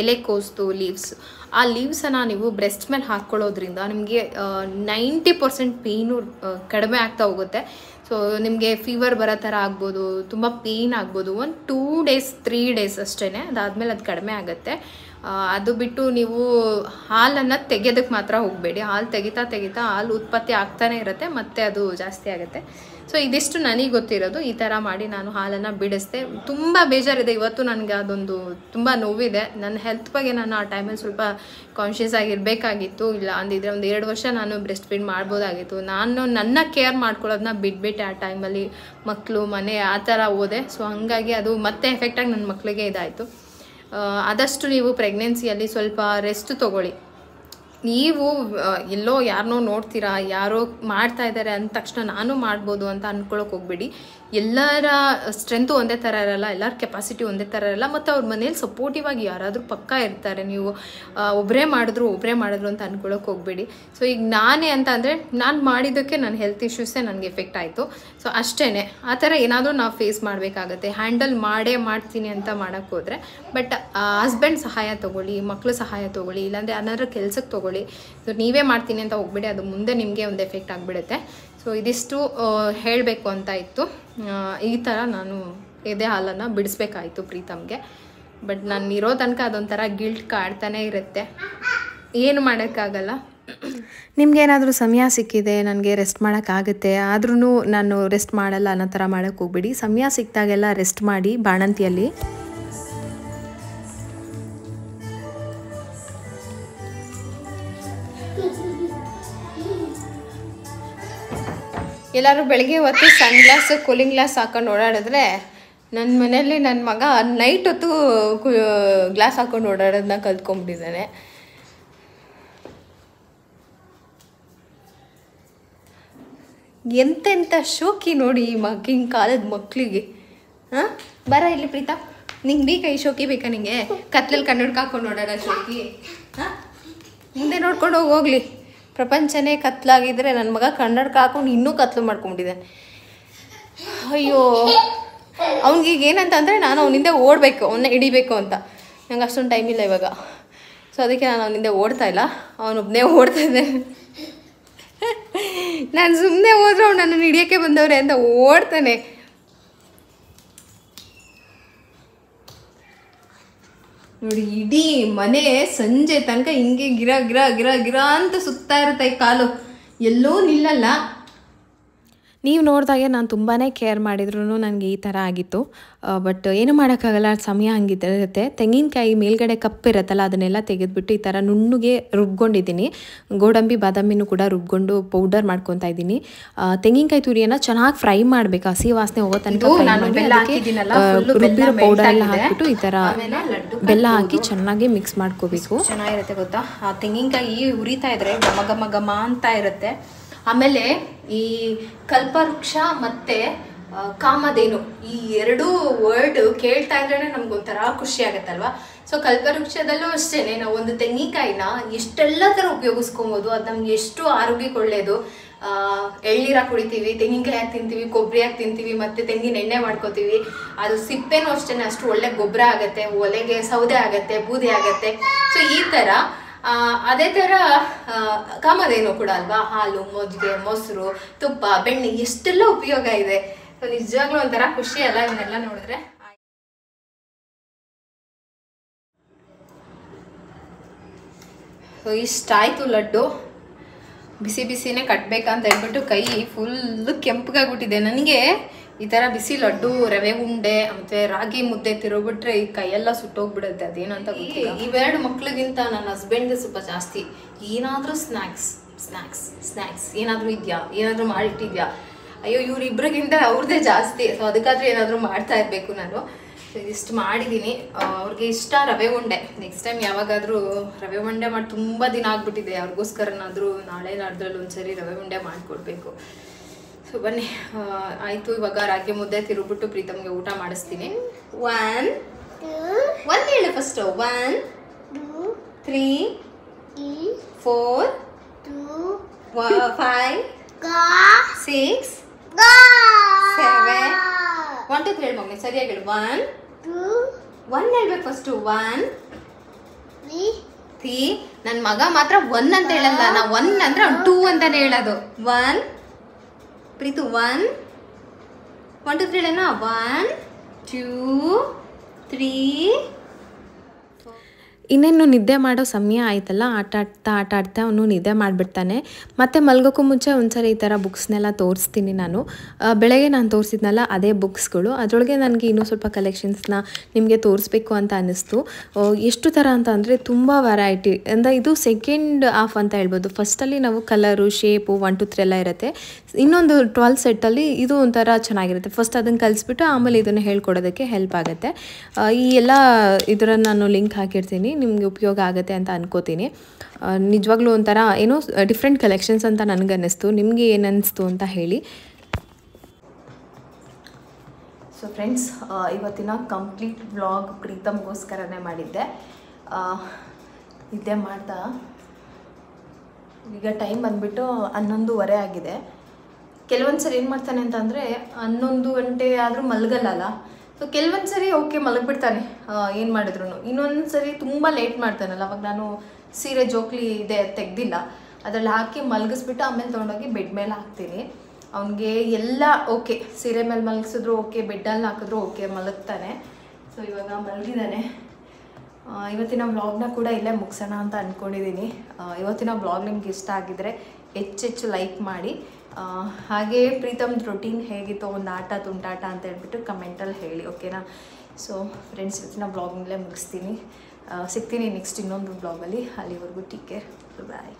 ಎಲೆಕೋಸ್ದು ಲೀವ್ಸ್, ಆ ಲೀವ್ಸನ್ನು ನೀವು ಬ್ರೆಸ್ಟ್ ಮೇಲೆ ಹಾಕ್ಕೊಳ್ಳೋದ್ರಿಂದ ನಿಮಗೆ 90% ಪೇಯ್ನು ಕಡಿಮೆ ಆಗ್ತಾ ಹೋಗುತ್ತೆ. ಸೊ ನಿಮಗೆ ಫೀವರ್ ಬರೋ ಥರ ಆಗ್ಬೋದು, ತುಂಬ ಪೇಯ್ನ್ ಆಗ್ಬೋದು. ಒಂದು 2 ಡೇಸ್ 3 ಡೇಸ್ ಅಷ್ಟೇ, ಅದಾದಮೇಲೆ ಅದು ಕಡಿಮೆ ಆಗುತ್ತೆ. ಅದು ಬಿಟ್ಟು ನೀವು ಹಾಲನ್ನು ತೆಗೆಯೋದಕ್ಕೆ ಮಾತ್ರ ಹೋಗಬೇಡಿ. ಹಾಲು ತೆಗಿತಾ ಹಾಲು ಉತ್ಪತ್ತಿ ಆಗ್ತಾನೆ ಇರುತ್ತೆ, ಮತ್ತೆ ಅದು ಜಾಸ್ತಿ ಆಗುತ್ತೆ. ಸೊ ಇದಿಷ್ಟು ನನಗೆ ಗೊತ್ತಿರೋದು. ಈ ಥರ ಮಾಡಿ ನಾನು ಹಾಲನ್ನು ಬಿಡಿಸ್ದೆ. ತುಂಬ ಬೇಜಾರಿದೆ ಇವತ್ತು ನನಗೆ, ಅದೊಂದು ತುಂಬ ನೋವಿದೆ. ನನ್ನ ಹೆಲ್ತ್ ಬಗ್ಗೆ ನಾನು ಆ ಟೈಮಲ್ಲಿ ಸ್ವಲ್ಪ ಕಾನ್ಷಿಯಸ್ ಆಗಿರಬೇಕಾಗಿತ್ತು. ಇಲ್ಲ ಅಂದಿದ್ರೆ ಒಂದು 2 ವರ್ಷ ನಾನು ಬ್ರೆಸ್ಟ್ ಫೀಡ್ ಮಾಡ್ಬೋದಾಗಿತ್ತು. ನಾನು ನನ್ನ ಕೇರ್ ಮಾಡ್ಕೊಳ್ಳೋದನ್ನ ಬಿಟ್ಬಿಟ್ಟೆ ಆ ಟೈಮಲ್ಲಿ. ಮಕ್ಕಳು ಮನೆ ಆ ಥರ ಹೋದೆ. ಸೊ ಹಾಗಾಗಿ ಅದು ಮತ್ತೆ ಎಫೆಕ್ಟಾಗಿ ನನ್ನ ಮಕ್ಕಳಿಗೆ ಇದಾಯಿತು. ಆದಷ್ಟು ನೀವು ಪ್ರೆಗ್ನೆನ್ಸಿಯಲ್ಲಿ ಸ್ವಲ್ಪ ರೆಸ್ಟ್ ತೊಗೊಳ್ಳಿ. ನೀವು ಎಲ್ಲೋ ಯಾರನ್ನೋ ನೋಡ್ತೀರಾ, ಯಾರೋ ಮಾಡ್ತಾ ಇದ್ದಾರೆ ಅಂದ ತಕ್ಷಣ ನಾನು ಮಾಡ್ಬೋದು ಅಂತ ಅಂದ್ಕೊಳ್ಳೋಕೆ ಹೋಗ್ಬೇಡಿ. ಎಲ್ಲರ ಸ್ಟ್ರೆಂತು ಒಂದೇ ಥರ ಇರಲ್ಲ, ಎಲ್ಲರ ಕೆಪಾಸಿಟಿ ಒಂದೇ ಥರ ಇರಲ್ಲ. ಮತ್ತು ಅವ್ರ ಮನೇಲಿ ಸಪೋರ್ಟಿವ್ ಆಗಿ ಯಾರಾದರೂ ಪಕ್ಕ ಇರ್ತಾರೆ. ನೀವು ಒಬ್ಬರೇ ಮಾಡಿದ್ರು ಅಂತ ಅಂದ್ಕೊಳ್ಳೋಕೆ ಹೋಗಬೇಡಿ. ಸೊ ಈಗ ನಾನೇ ಅಂತ ಅಂದರೆ, ನಾನು ಮಾಡಿದ್ದಕ್ಕೆ ನನ್ನ ಹೆಲ್ತ್ ಇಶ್ಯೂಸೇ ನನಗೆ ಎಫೆಕ್ಟ್ ಆಯಿತು. ಸೊ ಅಷ್ಟೇ, ಆ ಥರ ಏನಾದರೂ ನಾವು ಫೇಸ್ ಮಾಡಬೇಕಾಗತ್ತೆ. ಹ್ಯಾಂಡಲ್ ಮಾಡ್ತೀನಿ ಅಂತ ಮಾಡೋಕ್ಕೆ ಹೋದರೆ. ಬಟ್ ಹಸ್ಬೆಂಡ್ ಸಹಾಯ ತೊಗೊಳ್ಳಿ, ಮಕ್ಕಳು ಸಹಾಯ ತೊಗೊಳ್ಳಿ, ಇಲ್ಲಾಂದರೆ ಏನಾದರೂ ಕೆಲ್ಸಕ್ಕೆ ತೊಗೊಳ್ಳಿ. ಸೊ ನೀವೇ ಮಾಡ್ತೀನಿ ಅಂತ ಹೋಗ್ಬೇಡಿ, ಅದು ಮುಂದೆ ನಿಮಗೆ ಒಂದು ಎಫೆಕ್ಟ್ ಆಗಿಬಿಡುತ್ತೆ. ಸೊ ಇದಿಷ್ಟು ಹೇಳಬೇಕು ಅಂತ ಇತ್ತು. ಈ ಥರ ನಾನು ಎದೆ ಹಾಲನ್ನು ಬಿಡಿಸ್ಬೇಕಾಯಿತು ಪ್ರೀತಮ್ಗೆ. ಬಟ್ ನಾನು ಇರೋ ತನಕ ಅದೊಂಥರ ಗಿಲ್ಟ್ ಕಾಡ್ತಾನೆ ಇರುತ್ತೆ, ಏನು ಮಾಡೋಕ್ಕಾಗಲ್ಲ. ನಿಮ್ಗೇನಾದರೂ ಸಮಯ ಸಿಕ್ಕಿದೆ, ನನಗೆ ರೆಸ್ಟ್ ಮಾಡೋಕ್ಕಾಗುತ್ತೆ, ಆದ್ರೂ ನಾನು ರೆಸ್ಟ್ ಮಾಡಲ್ಲ ಅನ್ನೋ ಥರ ಮಾಡೋಕ್ಕೆ ಹೋಗ್ಬೇಡಿ. ಸಮಯ ಸಿಕ್ಕಿದಾಗೆಲ್ಲ ರೆಸ್ಟ್ ಮಾಡಿ ಬಾಣಂತಿಯಲ್ಲಿ. ಎಲ್ಲರೂ ಬೆಳಗ್ಗೆ ಹೊತ್ತು ಸನ್ ಗ್ಲಾಸ್ ಕೂಲಿಂಗ್ ಗ್ಲಾಸ್ ಹಾಕೊಂಡು ಓಡಾಡಿದ್ರೆ, ನನ್ನ ಮನೆಯಲ್ಲಿ ನನ್ನ ಮಗ ನೈಟ್ ಹೊತ್ತು ಗ್ಲಾಸ್ ಹಾಕೊಂಡು ಓಡಾಡೋದನ್ನ ಕಲ್ತ್ಕೊಂಡ್ಬಿಟ್ಟಿದ್ದಾನೆ. ಎಂತೆಂಥ ಶೋಕಿ ನೋಡಿ ಈ ಮಗಿನ ಕಾಲದ ಮಕ್ಕಳಿಗೆ. ಹಾಂ, ಬರ ಇಲ್ಲಿ ಪ್ರೀತಾ, ನಿಂಗೆ ಬೇಕಾ ಈ ಶೋಕಿ? ಬೇಕಾ ನಿಂಗೆ ಕತ್ಲಲ್ಲಿ ಕನ್ನಡಕ ಹಾಕೊಂಡು ಓಡಾಡೋ ಶೋಕಿ? ಹಾಂ, ಮುಂದೆ ನೋಡ್ಕೊಂಡು ಹೋಗ್ಲಿ. ಪ್ರಪಂಚನೇ ಕತ್ಲಾಗಿದ್ದರೆ ನನ್ನ ಮಗ ಕನ್ನಡಕ ಹಾಕೊಂಡು ಇನ್ನೂ ಕತ್ಲು ಮಾಡ್ಕೊಂಡಿದ್ದಾನೆ. ಅಯ್ಯೋ, ಅವ್ನಿಗೀಗ ಏನಂತ ಅಂದರೆ, ನಾನು ಅವನಿಂದ ಓಡಬೇಕು, ಅವನ್ನ ಹಿಡಿಬೇಕು ಅಂತ. ನಂಗೆ ಅಷ್ಟೊಂದು ಟೈಮ್ ಇಲ್ಲ ಇವಾಗ. ಸೊ ಅದಕ್ಕೆ ನಾನು ಅವನಿಂದ ಓಡ್ತಾ ಇಲ್ಲ, ಅವನೊಬ್ಬನೇ ಓಡ್ತಾ ಇದ್ದೆ. ನಾನು ಸುಮ್ಮನೆ ಹೋದ್ರೆ ಅವ್ನು ನನ್ನನ್ನು ಹಿಡಿಯೋಕ್ಕೆ ಬಂದವ್ರೆ ಅಂತ ಓಡ್ತಾನೆ. ನೋಡಿ, ಇಡೀ ಮನೆ ಸಂಜೆ ತನಕ ಹಿಂಗೆ ಗಿರ ಗಿರ ಗಿರ ಗಿರ ಅಂತ ಸುತ್ತಾ ಇರುತ್ತೆ ಈ ಕಾಲು, ಎಲ್ಲೋ ನಿಲ್ಲಲ್ಲ. ನೀವು ನೋಡಿದಾಗೆ ನಾನು ತುಂಬಾ ಕೇರ್ ಮಾಡಿದ್ರು ನನಗೆ ಈ ಥರ ಆಗಿತ್ತು. ಬಟ್ ಏನು ಮಾಡೋಕ್ಕಾಗಲ್ಲ, ಸಮಯ ಹಂಗಿರುತ್ತೆ. ತೆಂಗಿನಕಾಯಿ ಮೇಲ್ಗಡೆ ಕಪ್ಪಿರುತ್ತಲ್ಲ ಅದನ್ನೆಲ್ಲ ತೆಗೆದುಬಿಟ್ಟು ಈ ಥರ ನುಣ್ಣಗೆ ರುಬ್ಕೊಂಡಿದ್ದೀನಿ. ಗೋಡಂಬಿ ಬಾದಾಮಿನೂ ಕೂಡ ರುಬ್ಕೊಂಡು ಪೌಡರ್ ಮಾಡ್ಕೊತಾ ಇದ್ದೀನಿ. ತೆಂಗಿನಕಾಯಿ ತುರಿಯನ್ನು ಚೆನ್ನಾಗಿ ಫ್ರೈ ಮಾಡಬೇಕು, ಹಸಿ ವಾಸನೆ ಹೋಗೋ ತನಕ ರುಬ್ಬಿರೋ ಪೌಡರ್ ಎಲ್ಲ ಹಾಕ್ಬಿಟ್ಟು ಈ ಥರ ಬೆಲ್ಲ ಹಾಕಿ ಚೆನ್ನಾಗಿ ಮಿಕ್ಸ್ ಮಾಡ್ಕೋಬೇಕು. ಚೆನ್ನಾಗಿರುತ್ತೆ ಗೊತ್ತಾ, ಆ ತೆಂಗಿನಕಾಯಿ ಉರಿತಾ ಇದ್ರೆ ಘಮ ಘಮ ಘಮ ಅಂತ ಇರುತ್ತೆ. ಆಮೇಲೆ ಈ ಕಲ್ಪವೃಕ್ಷ ಮತ್ತೆ ಕಾಮಧೇನು ಈ ಎರಡೂ ವರ್ಡ್ ಕೇಳ್ತಾ ಇದ್ರೇನೆ ನಮ್ಗೊಂಥರ ಖುಷಿ ಆಗತ್ತಲ್ವಾ. ಸೊ ಕಲ್ಪವೃಕ್ಷದಲ್ಲೂ ಅಷ್ಟೇನೆ, ನಾವು ಒಂದು ತೆಂಗಿನಕಾಯಿನ ಎಷ್ಟೆಲ್ಲ ಥರ ಉಪಯೋಗಿಸ್ಕೊಬೋದು. ಅದು ನಮ್ಗೆ ಎಷ್ಟು ಆರೋಗ್ಯಕ್ಕೆ ಒಳ್ಳೆಯದು. ಎಳ್ನೀರಾಗಿ ಕುಡಿತೀವಿ, ತೆಂಗಿನಕಾಯಿ ಹಾಕಿ ತಿಂತೀವಿ, ಕೊಬ್ಬರಿ ಹಾಕಿ ತಿಂತೀವಿ, ಮತ್ತು ತೆಂಗಿನ ಎಣ್ಣೆ ಮಾಡ್ಕೋತೀವಿ. ಅದು ಸಿಪ್ಪೆನೂ ಅಷ್ಟೇ ಅಷ್ಟು ಒಳ್ಳೆ ಗೊಬ್ಬರ ಆಗುತ್ತೆ, ಒಲೆಗೆ ಸೌದೆ ಆಗುತ್ತೆ, ಬೂದಿ ಆಗುತ್ತೆ. ಸೊ ಈ ಥರ ಅದೇ ಥರ ಕಾಮಧೇನು ಕೂಡ ಅಲ್ವಾ, ಹಾಲು, ಮಜ್ಜಿಗೆ, ಮೊಸರು, ತುಪ್ಪ, ಬೆಣ್ಣೆ ಎಷ್ಟೆಲ್ಲ ಉಪಯೋಗ ಇದೆ. ಸೊ ನಿಜವಾಗ್ಲೂ ಒಂಥರ ಖುಷಿ ಅಲ್ಲ ಇವನ್ನೆಲ್ಲ ನೋಡಿದ್ರೆ. ಸೊ ಇಷ್ಟಾಯಿತು ಲಡ್ಡು. ಬಿಸಿ ಬಿಸಿನೇ ಕಟ್ಟಬೇಕಂತ ಹೇಳ್ಬಿಟ್ಟು ಕೈ ಫುಲ್ಲು ಕೆಂಪಗಾಗ್ಬಿಟ್ಟಿದೆ. ನನಗೆ ಈ ಥರ ಬಿಸಿ ಲಡ್ಡು, ರವೆ ಉಂಡೆ ಮತ್ತು ರಾಗಿ ಮುದ್ದೆ ತಿರೋಬಿಟ್ರೆ ಈ ಕೈಯೆಲ್ಲ ಸುಟ್ಟೋಗ್ಬಿಡುತ್ತೆ. ಅದೇನಂತ ಗೊತ್ತಿಲ್ಲ. ಇವೆರಡು ಮಕ್ಳಿಗಿಂತ ನನ್ನ ಹಸ್ಬೆಂಡ್ಗೆ ಸ್ವಲ್ಪ ಜಾಸ್ತಿ ಏನಾದರೂ ಸ್ನ್ಯಾಕ್ಸ್ ಏನಾದರೂ ಇದೆಯಾ, ಏನಾದರೂ ಮಾಡಿಟ್ಟಿದ್ಯಾ, ಅಯ್ಯೋ ಇವರಿಬ್ರಿಗಿಂತ ಅವ್ರದ್ದೇ ಜಾಸ್ತಿ. ಸೊ ಅದಕ್ಕಾದ್ರೂ ಏನಾದರೂ ಮಾಡ್ತಾ ಇರಬೇಕು ನಾನು. ಇದಿಷ್ಟು ಮಾಡಿದ್ದೀನಿ. ಅವ್ರಿಗೆ ಇಷ್ಟ ರವೆ ಉಂಡೆ. ನೆಕ್ಸ್ಟ್ ಟೈಮ್ ಯಾವಾಗಾದರೂ ರವೆ ಉಂಡೆ ಮಾಡಿ ತುಂಬ ದಿನ ಆಗ್ಬಿಟ್ಟಿದೆ, ಅವ್ರಿಗೋಸ್ಕರನಾದರೂ ನಾಳೆ ನಾಡ್ದ್ರಲ್ಲಿ ಒಂದ್ಸರಿ ರವೆ ಉಂಡೆ ಮಾಡಿಕೊಡ್ಬೇಕು. ಸೊ ಬನ್ನಿ, ಆಯಿತು. ಇವಾಗ ರಾಗಿ ಮುದ್ದೆ ತಿರುಗ್ಬಿಟ್ಟು ಪ್ರೀತಮ್ಗೆ ಊಟ ಮಾಡಿಸ್ತೀನಿ. 1 ಹೇಳು ಫಸ್ಟು. 1 2 3 4 5 6 7 1 2 ಹೇಳು ಮಮ್ಮಿ, ಸರಿಯಾಗಿ ಹೇಳು. 1 ಹೇಳ್ಬೇಕು ಫಸ್ಟು. 1 3 ನನ್ನ ಮಗ ಮಾತ್ರ 1 ಅಂತ ಹೇಳಲ್ಲ, ನಾ 1 ಅಂದ್ರೆ 2 ಅಂತಾನೆ ಹೇಳೋದು. 1 ಪ್ರೀತು 1 1 2 3 ಹೇಳೋಣ. 1 2 3. ಇನ್ನೇನು ನಿದ್ದೆ ಮಾಡೋ ಸಮಯ ಆಯ್ತಲ್ಲ, ಆಟ ಆಡ್ತಾ ಅವನು ನಿದ್ದೆ ಮಾಡಿಬಿಡ್ತಾನೆ. ಮತ್ತು ಮಲ್ಗೋಕ್ಕೂ ಮುಂಚೆ ಒಂದ್ಸರಿ ಈ ಥರ ಬುಕ್ಸ್ನೆಲ್ಲ ತೋರಿಸ್ತೀನಿ ನಾನು. ಬೆಳಗ್ಗೆ ನಾನು ತೋರಿಸಿದ್ನಲ್ಲ ಅದೇ ಬುಕ್ಸ್ಗಳು, ಅದರೊಳಗೆ ನನಗೆ ಇನ್ನೂ ಸ್ವಲ್ಪ ಕಲೆಕ್ಷನ್ಸ್ನ ನಿಮಗೆ ತೋರಿಸ್ಬೇಕು ಅಂತ ಅನ್ನಿಸ್ತು. ಎಷ್ಟು ಥರ ಅಂತ ಅಂದರೆ ತುಂಬ ವೆರೈಟಿ. ಅಂದರೆ ಇದು ಸೆಕೆಂಡ್ ಹಾಫ್ ಅಂತ ಹೇಳ್ಬೋದು. ಫಸ್ಟಲ್ಲಿ ನಾವು ಕಲರು, ಶೇಪು 1 2 3 ಎಲ್ಲ ಇರುತ್ತೆ. ಇನ್ನೊಂದು 12 ಸೆಟ್ಟಲ್ಲಿ ಇದು ಒಂಥರ ಚೆನ್ನಾಗಿರುತ್ತೆ. ಫಸ್ಟ್ ಅದನ್ನು ಕಲಿಸ್ಬಿಟ್ಟು ಆಮೇಲೆ ಇದನ್ನು ಹೇಳ್ಕೊಡೋದಕ್ಕೆ ಹೆಲ್ಪ್ ಆಗುತ್ತೆ. ಈ ಎಲ್ಲ ಇದನ್ನು ನಾನು ಲಿಂಕ್ ಹಾಕಿರ್ತೀನಿ, ನಿಮಗೆ ಉಪಯೋಗ ಆಗುತ್ತೆ ಅಂತ ಅನ್ಕೋತೀನಿ. ನಿಜವಾಗ್ಲೂ ಒಂಥರ ಏನೋ ಡಿಫ್ರೆಂಟ್ ಕಲೆಕ್ಷನ್ಸ್ ಅಂತ ನನಗೆ ಅನ್ನಿಸ್ತು. ನಿಮಗೆ ಏನು ಅನ್ನಿಸ್ತು ಅಂತ ಹೇಳಿ. ಸೊ ಫ್ರೆಂಡ್ಸ್, ಇವತ್ತಿನ ಕಂಪ್ಲೀಟ್ ವ್ಲಾಗ್ ಪ್ರೀತಮ್ಗೋಸ್ಕರನೇ ಮಾಡಿದ್ದೆ. ನಿದ್ದೆ ಮಾಡ್ತಾ ಈಗ ಟೈಮ್ ಬಂದುಬಿಟ್ಟು 11:15 ಆಗಿದೆ. ಕೆಲವೊಂದು ಸರಿ ಏನು ಮಾಡ್ತಾನೆ ಅಂತಂದರೆ 11 ಗಂಟೆ ಆದರೂ ಮಲಗಲ್ಲ. ಸೊ ಕೆಲವೊಂದು ಸರಿ ಓಕೆ ಮಲಗಿಬಿಡ್ತಾನೆ ಏನು ಮಾಡಿದ್ರು. ಇನ್ನೊಂದು ಸರಿ ತುಂಬ ಲೇಟ್ ಮಾಡ್ತಾನಲ್ಲ, ಅವಾಗ ನಾನು ಸೀರೆ ಜೋಕ್ಲಿ ಇದೆ ತೆಗ್ದಿಲ್ಲ, ಅದರಲ್ಲಿ ಹಾಕಿ ಮಲಗಿಸ್ಬಿಟ್ಟು ಆಮೇಲೆ ತೊಗೊಂಡೋಗಿ ಬೆಡ್ ಮೇಲೆ ಹಾಕ್ತೀನಿ. ಅವನಿಗೆ ಎಲ್ಲ ಓಕೆ, ಸೀರೆ ಮೇಲೆ ಮಲಗಿಸಿದ್ರು ಓಕೆ, ಬೆಡ್ಡಲ್ಲಿ ಹಾಕಿದ್ರು ಓಕೆ, ಮಲಗ್ತಾನೆ. ಸೊ ಇವಾಗ ಮಲಗಿದ್ದಾನೆ. ಇವತ್ತಿನ ವ್ಲಾಗ್ನ ಕೂಡ ಇಲ್ಲೇ ಮುಗಿಸೋಣ ಅಂತ ಅಂದ್ಕೊಂಡಿದ್ದೀನಿ. ಇವತ್ತಿನ ವ್ಲಾಗ್ ನಿಮ್ಗೆ ಇಷ್ಟ ಆಗಿದ್ರೆ ಹೆಚ್ಚೆಚ್ಚು ಲೈಕ್ ಮಾಡಿ. ಹಾಗೆ ಪ್ರೀತಮ್ದು ರೊಟೀನ್ ಹೇಗಿತ್ತು, ಒಂದು ಆಟ ತುಂಟಾಟ ಅಂತ ಹೇಳ್ಬಿಟ್ಟು ಕಮೆಂಟಲ್ಲಿ ಹೇಳಿ, ಓಕೆನಾ. ಸೊ ಫ್ರೆಂಡ್ಸ್, ಇವತ್ತಿನ ವ್ಲಾಗ್ನಲ್ಲೇ ಮುಗಿಸ್ತೀನಿ. ಸಿಗ್ತೀನಿ ನೆಕ್ಸ್ಟ್ ಇನ್ನೊಂದು ವ್ಲಾಗಲ್ಲಿ. ಅಲ್ಲಿವರೆಗೂ ಟೇಕ್ ಕೇರ್, ಬಾಯ್.